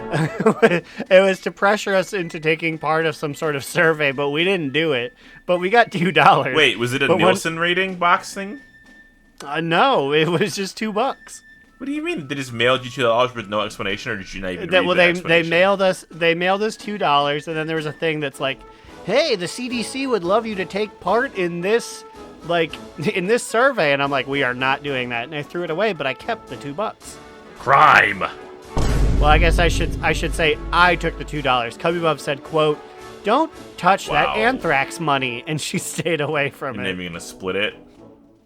It was to pressure us into taking part of some sort of survey, but we didn't do it. But we got $2. Wait, was it a But Nielsen rating box thing? No, it was just $2. What do you mean? They just mailed you $2 with no explanation, or did you not even read the They explanation? mailed us $2, and then there was a thing that's like, hey, the CDC would love you to take part in this, in this survey. And I'm like, we are not doing that. And I threw it away, but I kept the $2. Crime. Well, I guess I should say I took the $2. Cubby Bub said, quote, don't touch that anthrax money. And she stayed away from it. And then you're going to split it?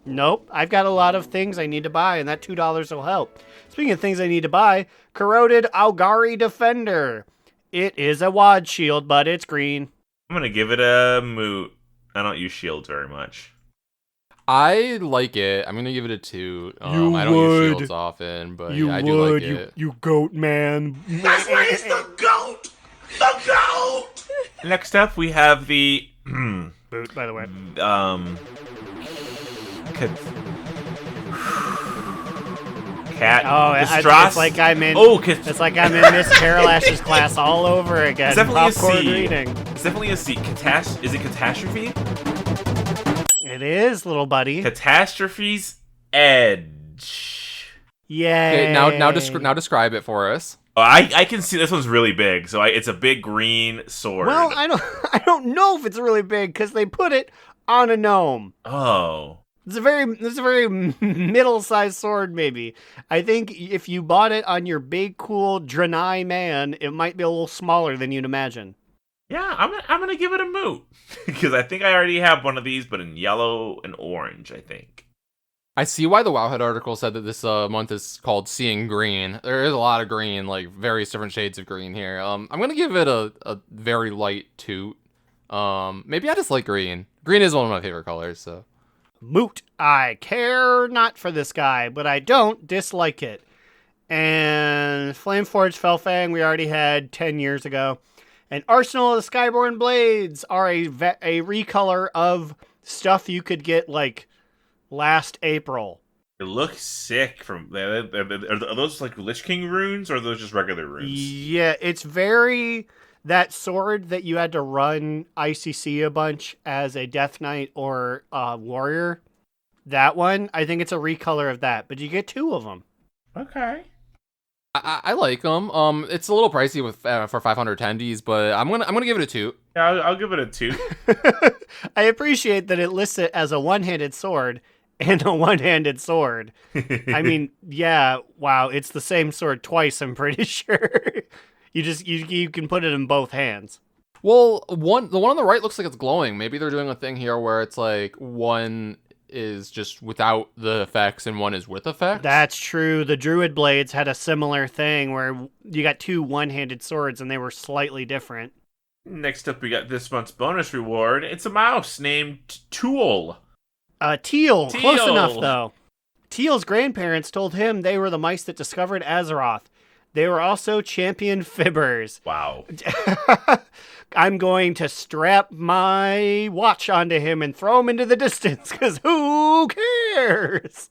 Nope. I've got a lot of things I need to buy, and that $2 will help. Speaking of things I need to buy, Corroded Algari Defender. It is a wad shield, but it's green. I'm going to give it a moot. I don't use shields very much. I like it. I'm going to give it a 2. I don't use shields often, but yeah, I do like it. You goat man. That's right, it's the goat! The goat! Next up, we have the... Boot, by the way. Cat. Oh, it's like I'm in. It's like I'm in Miss Carol Ash's class all over again. It's definitely Popcorn a C. reading. It's definitely a C. Is it Catastrophe? It is, little buddy. Catastrophe's Edge. Yay. Okay, now describe it for us. Oh, I can see this one's really big. So it's a big green sword. Well, I don't know if it's really big because they put it on a gnome. Oh. It's a very middle-sized sword, maybe. I think if you bought it on your big, cool Draenei man, it might be a little smaller than you'd imagine. Yeah, I'm gonna give it a moot because I think I already have one of these, but in yellow and orange. I think. I see why the Wowhead article said that this month is called Seeing Green. There is a lot of green, like various different shades of green here. I'm gonna give it a very light 2. Maybe I just like green. Green is one of my favorite colors, so. Moot. I care not for this guy, but I don't dislike it. And Flameforged Felfang we already had 10 years ago. And Arsenal of the Skyborn Blades are a recolor of stuff you could get like last April. It looks sick. Are those like Lich King runes or are those just regular runes? Yeah, it's very... That sword that you had to run ICC a bunch as a Death Knight or warrior, that one, I think it's a recolor of that, but you get 2 of them. Okay. I like them. It's a little pricey for 500 attendees, but I'm gonna give it a 2. Yeah, I'll give it a 2. I appreciate that it lists it as a one-handed sword and a one-handed sword. I mean, yeah, wow, it's the same sword twice, I'm pretty sure. You can put it in both hands. Well, the one on the right looks like it's glowing. Maybe they're doing a thing here where it's like one is just without the effects and one is with effects. That's true. The Druid Blades had a similar thing where you got 2 one-handed swords and they were slightly different. Next up, we got this month's bonus reward. It's a mouse named Tool. Teal. Close enough, though. Teal's grandparents told him they were the mice that discovered Azeroth. They were also champion fibbers. Wow. I'm going to strap my watch onto him and throw him into the distance, because who cares?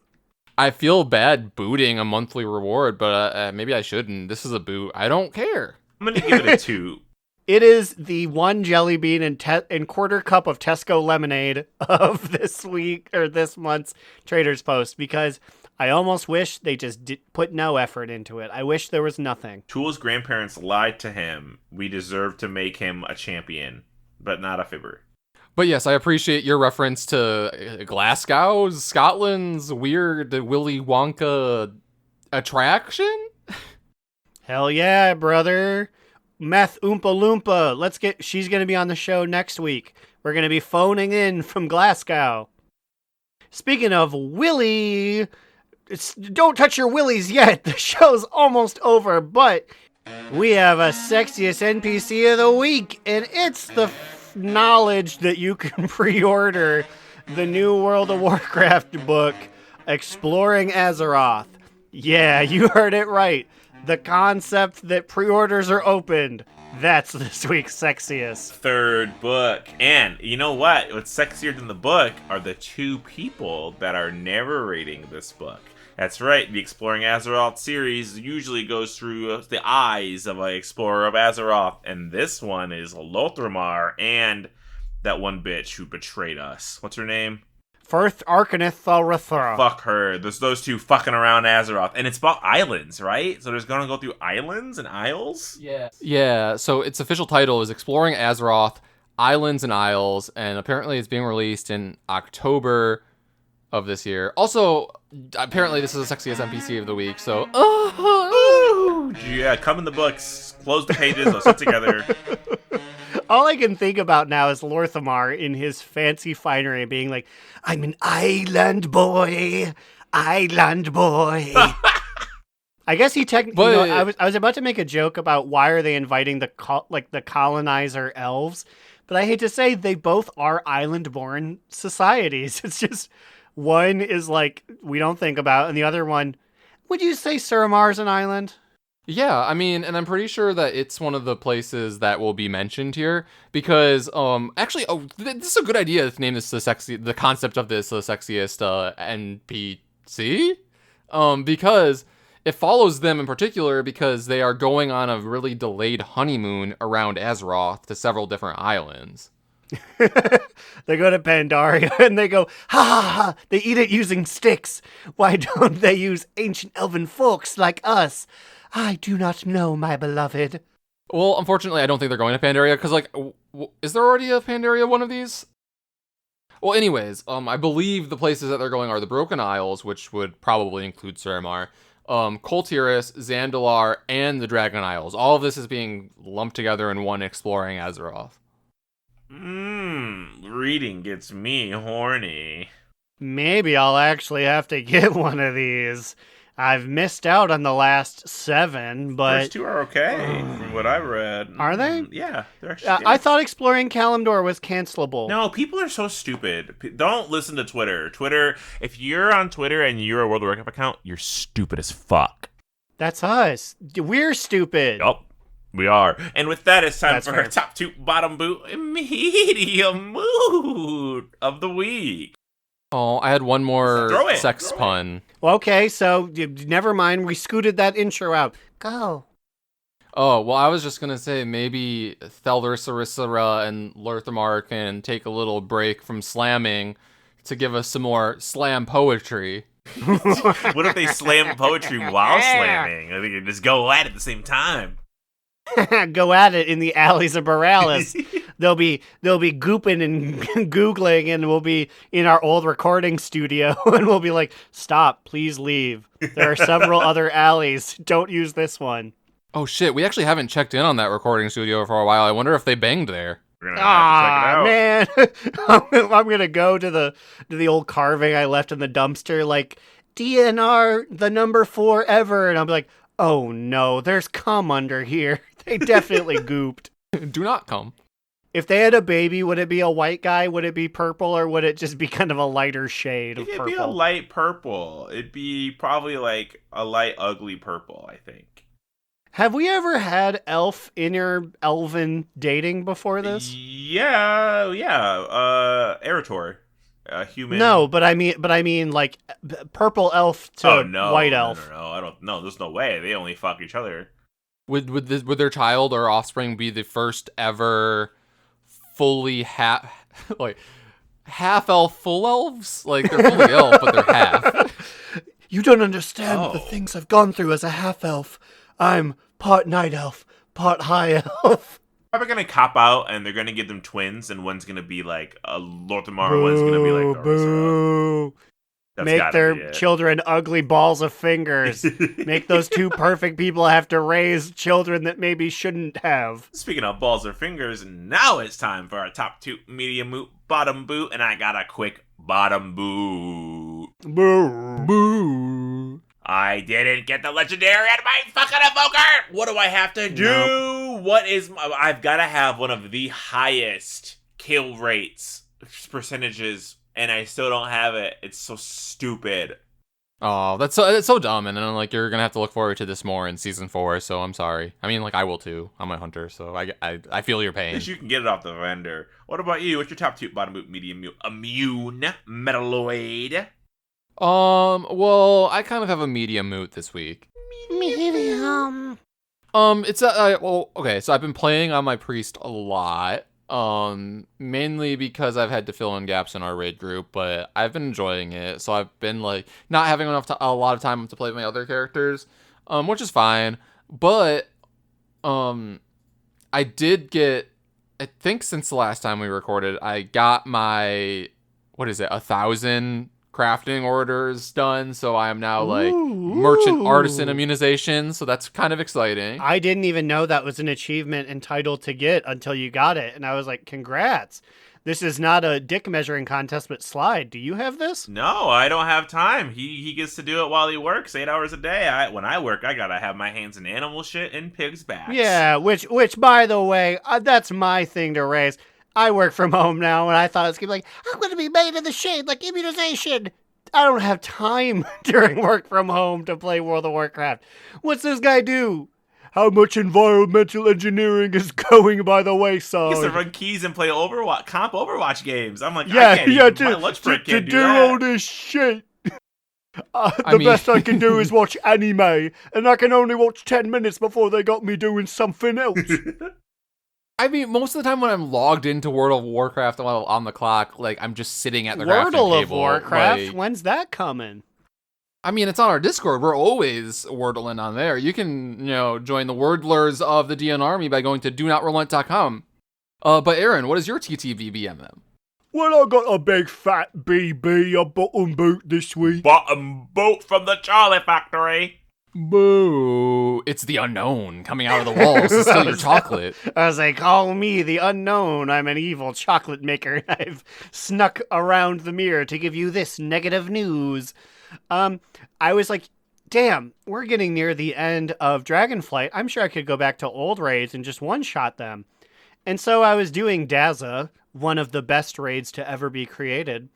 I feel bad booting a monthly reward, but maybe I shouldn't. This is a boot. I don't care. I'm going to give it a 2. It is the 1 jelly bean and quarter cup of Tesco lemonade of this week, or this month's Trader's Post, because I almost wish they just put no effort into it. I wish there was nothing. Tool's grandparents lied to him. We deserve to make him a champion, but not a fibber. But yes, I appreciate your reference to Glasgow, Scotland's weird Willy Wonka attraction. Hell yeah, brother. Meth Oompa Loompa. She's going to be on the show next week. We're going to be phoning in from Glasgow. Speaking of Willy... don't touch your willies yet. The show's almost over, but we have a sexiest NPC of the week, and it's the knowledge that you can pre-order the new World of Warcraft book, Exploring Azeroth. Yeah, you heard it right. The concept that pre-orders are opened. That's this week's sexiest. 3rd book. And you know what? What's sexier than the book are the 2 people that are narrating this book. That's right, the Exploring Azeroth series usually goes through the eyes of an explorer of Azeroth, and this one is Lothramar and that one bitch who betrayed us. What's her name? Firth Arcanith Thalrithra. Fuck her. There's those 2 fucking around Azeroth. And it's about islands, right? So there's gonna go through islands and isles? Yeah. Yeah, so its official title is Exploring Azeroth, Islands and Isles, and apparently it's being released in October of this year. Also, apparently this is the sexiest NPC of the week, so... Ooh, yeah, come in the books. Close the pages, let's sit together. All I can think about now is Lorthamar in his fancy finery being like, I'm an island boy. Island boy. I guess he technically... I was about to make a joke about why are they inviting the colonizer elves, but I hate to say they both are island-born societies. It's just one is like we don't think about, and the other one, would you say Suramar's an island? Yeah, I mean, and I'm pretty sure that it's one of the places that will be mentioned here because, actually, this is a good idea to name this the concept of this the sexiest NPC, because it follows them in particular because they are going on a really delayed honeymoon around Azeroth to several different islands. They go to Pandaria and they go, ha ha ha, they eat it using sticks. Why don't they use ancient elven folks like us? I do not know, my beloved. Well, unfortunately, I don't think they're going to Pandaria because, like, is there already a Pandaria one of these? Well, anyways, I believe the places that they're going are the Broken Isles, which would probably include Suramar, Kol Tiras, Zandalar, and the Dragon Isles. All of this is being lumped together in one exploring Azeroth. Reading gets me horny. Maybe I'll actually have to get one of these. I've missed out on the last 7, but... First 2 are okay, from what I read. Are they? Yeah, they're actually... I thought exploring Kalimdor was cancelable. No, people are so stupid. Don't listen to Twitter. Twitter, if you're on Twitter and you're a World of Warcraft account, you're stupid as fuck. That's us. We're stupid. Yup, we are. And with that, it's time That's for fair. our top 2 bottom boot medium mood of the week. Oh, I had one more Throw it. sex pun. Okay, so never mind. We scooted that intro out. Go. Oh, well, I was just going to say maybe Thelder and Lorthamar can take a little break from slamming to give us some more slam poetry. What if they slam poetry while slamming? I think they just go at it at the same time. Go at it in the alleys of Borealis. They'll be gooping and googling, and we'll be in our old recording studio, and we'll be like, "Stop, please leave. There are several other alleys. Don't use this one." Oh shit, we actually haven't checked in on that recording studio for a while. I wonder if they banged there. We're gonna have to check it out. Man, I'm gonna go to the old carving I left in the dumpster, like DNR the number 4 ever, and I'll be like, "Oh no, there's cum under here." They definitely gooped. Do not come. If they had a baby, would it be a white guy? Would it be purple, or would it just be kind of a lighter shade of It'd purple? be a light purple. It'd be probably like a light ugly purple, I think. Have we ever had elf inner elven dating before this? Yeah. Erator. Human. No, but I mean like purple elf to white elf. No, I don't know. There's no way. They only fuck each other. Would their child or offspring be the first ever fully half elf full elves? Like they're fully elf, but they're half. You don't understand the things I've gone through as a half elf. I'm part night elf, part high elf. Probably gonna cop out, and they're gonna give them twins, and one's gonna be like a Lorthamar, and one's gonna be like Dorsera. Boo. Make their children ugly balls of fingers. Make those 2 perfect people have to raise children that maybe shouldn't have. Speaking of balls or fingers, now it's time for our top 2 medium boot, bottom boot, and I got a quick bottom boot. Boo. Boo. I didn't get the legendary out of my fucking evoker! What do I have to do? Nope. I've got to have one of the highest kill rates percentages, and I still don't have it. It's so stupid. Oh, that's so dumb, and then like you're gonna have to look forward to this more in season 4. So I'm sorry. I mean, like I will too. I'm a hunter, so I feel your At pain. least you can get it off the vendor. What about you? What's your top 2 bottom boot, medium boot, immune metalloid? Well, I kind of have a medium mood this week. Medium. It's okay. So I've been playing on my priest a lot. Mainly because I've had to fill in gaps in our raid group, but I've been enjoying it. So I've been like not having a lot of time to play with my other characters, which is fine. But I did get I think since the last time we recorded, I got my, 1,000 crafting orders done. So I am now like merchant artisan immunization. So that's kind of exciting. I didn't even know that was an achievement entitled to get until you got it. And I was like, congrats. This is not a dick measuring contest, but Slide, do you have this? No, I don't have time. He gets to do it while he works 8 hours a day. When I work, I gotta have my hands in animal shit and pigs' backs. Yeah, which by the way, that's my thing to raise. I work from home now, and I thought it was going to be like, I'm going to be made in the shade like Immunization. I don't have time during work from home to play World of Warcraft. What's this guy do? How much environmental engineering is going by the wayside? He gets to run keys and play Overwatch games. I'm like, my lunch break to can't do do that. all this shit. The best I can do is watch anime, and I can only watch 10 minutes before they got me doing something else. I mean, most of the time when I'm logged into World of Warcraft while on the clock, like, I'm just sitting at the crafting table. Wordle of Warcraft? Like, When's that coming? I mean, it's on our Discord. We're always wordling on there. You can, join the wordlers of the DN Army by going to DoNotRelent.com. But Aaron, what is your TTVBMM? Well, I got a big fat BB, a bottom boot this week. Bottom boot from the Charlie Factory. Boo. It's the unknown coming out of the walls to steal your chocolate. As they call me the unknown, I'm an evil chocolate maker. I've snuck around the mirror to give you this negative news. I was like, damn, we're getting near the end of Dragonflight. I'm sure I could go back to old raids and just one-shot them. And so I was doing Daza, one of the best raids to ever be created.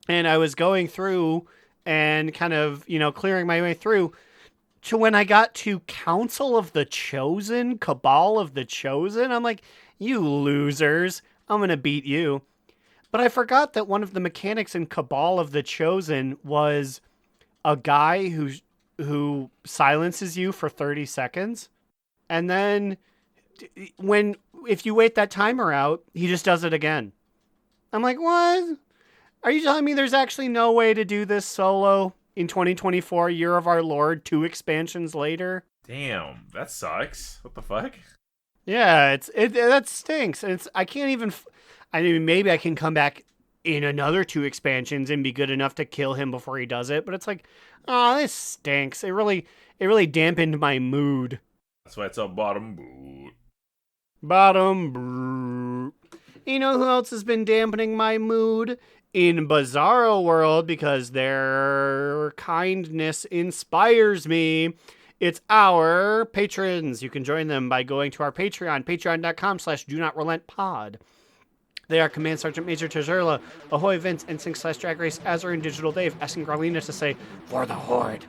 And I was going through and kind of, clearing my way through to when I got to Council of the Chosen, Cabal of the Chosen. I'm like, you losers, I'm going to beat you. But I forgot that one of the mechanics in Cabal of the Chosen was a guy who silences you for 30 seconds. And then if you wait that timer out, he just does it again. I'm like, what? Are you telling me there's actually no way to do this solo in 2024, Year of Our Lord, 2 expansions later? Damn, that sucks. What the fuck? Yeah, that stinks. And I can't even... I mean, maybe I can come back in another 2 expansions and be good enough to kill him before he does it. But it's like, oh, this stinks. It really dampened my mood. That's why it's a bottom boot. Bottom boot. You know who else has been dampening my mood? In Bizarro World, because their kindness inspires me. It's our patrons. You can join them by going to our Patreon, patreon.com/DoNotRelentpod. They are Command Sergeant Major Tazurla, Ahoy Vince, Instinct / Drag Race, Azure, and Digital Dave, asking Garlina to say, for the Horde.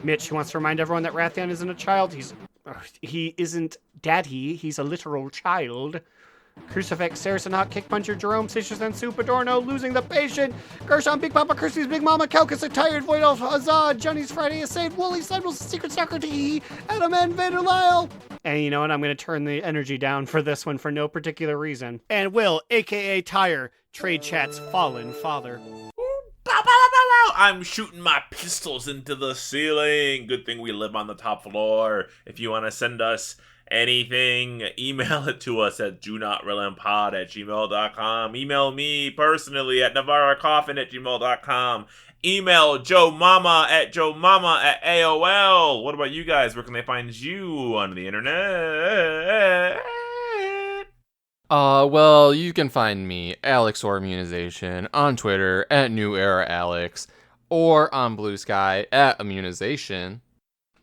Mitch, who wants to remind everyone that Rathian isn't a child. He isn't daddy. He's a literal child. Crucifix, Saracen Hawk, Kick Puncher, Jerome, Citrus, and Soup, Adorno, Losing the Patient, Gershon, Big Papa, Kirsty's Big Mama, Calcus, a Tired, Void Elf, Azad, Johnny's Friday, a Saved, Wooly, Sidewell's Secret Stalker, Tee, Adam, and Vader Lyle. And you know what? I'm going to turn the energy down for this one for no particular reason. And Will, a.k.a. Tire, Trade Chat's Fallen Father. I'm shooting my pistols into the ceiling. Good thing we live on the top floor. If you want to send us anything, email it to us at DoNotRelentpod@gmail.com. Email me personally at NavarraCoffin@gmail.com. Email Joe Mama at AOL. What about you guys? Where can they find you on the internet? Well, you can find me, Alex or Immunization, on Twitter at New Era Alex, or on Blue Sky at Immunization.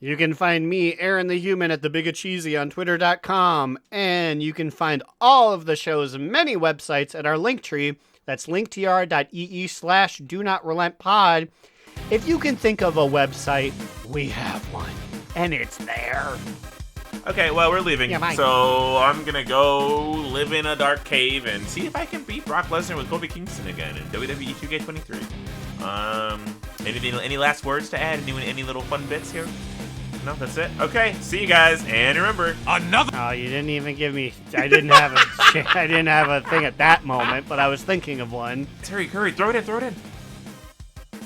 You can find me, Aaron the Human, at the Big Cheesy on Twitter.com, and you can find all of the show's many websites at our Linktree. That's Linktr.ee/DoNotRelentpod. If you can think of a website, we have one, and it's there. Okay, well, we're leaving, so I'm gonna go live in a dark cave and see if I can beat Brock Lesnar with Kofi Kingston again in WWE 2K23. Any last words to add? Any little fun bits here? No, that's it. Okay, see you guys, and remember, Another. Oh, you didn't even give me. I didn't have a thing at that moment, but I was thinking of one. Terry Curry, throw it in.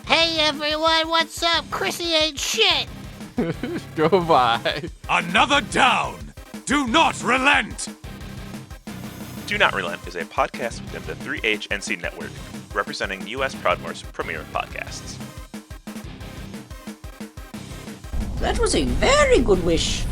Hey everyone, what's up? Chrissy ain't shit. Go by. Another down. Do not relent. Do Not Relent is a podcast within the 3HNC network, representing U.S. Proudmoore's premier podcasts. That was a very good wish.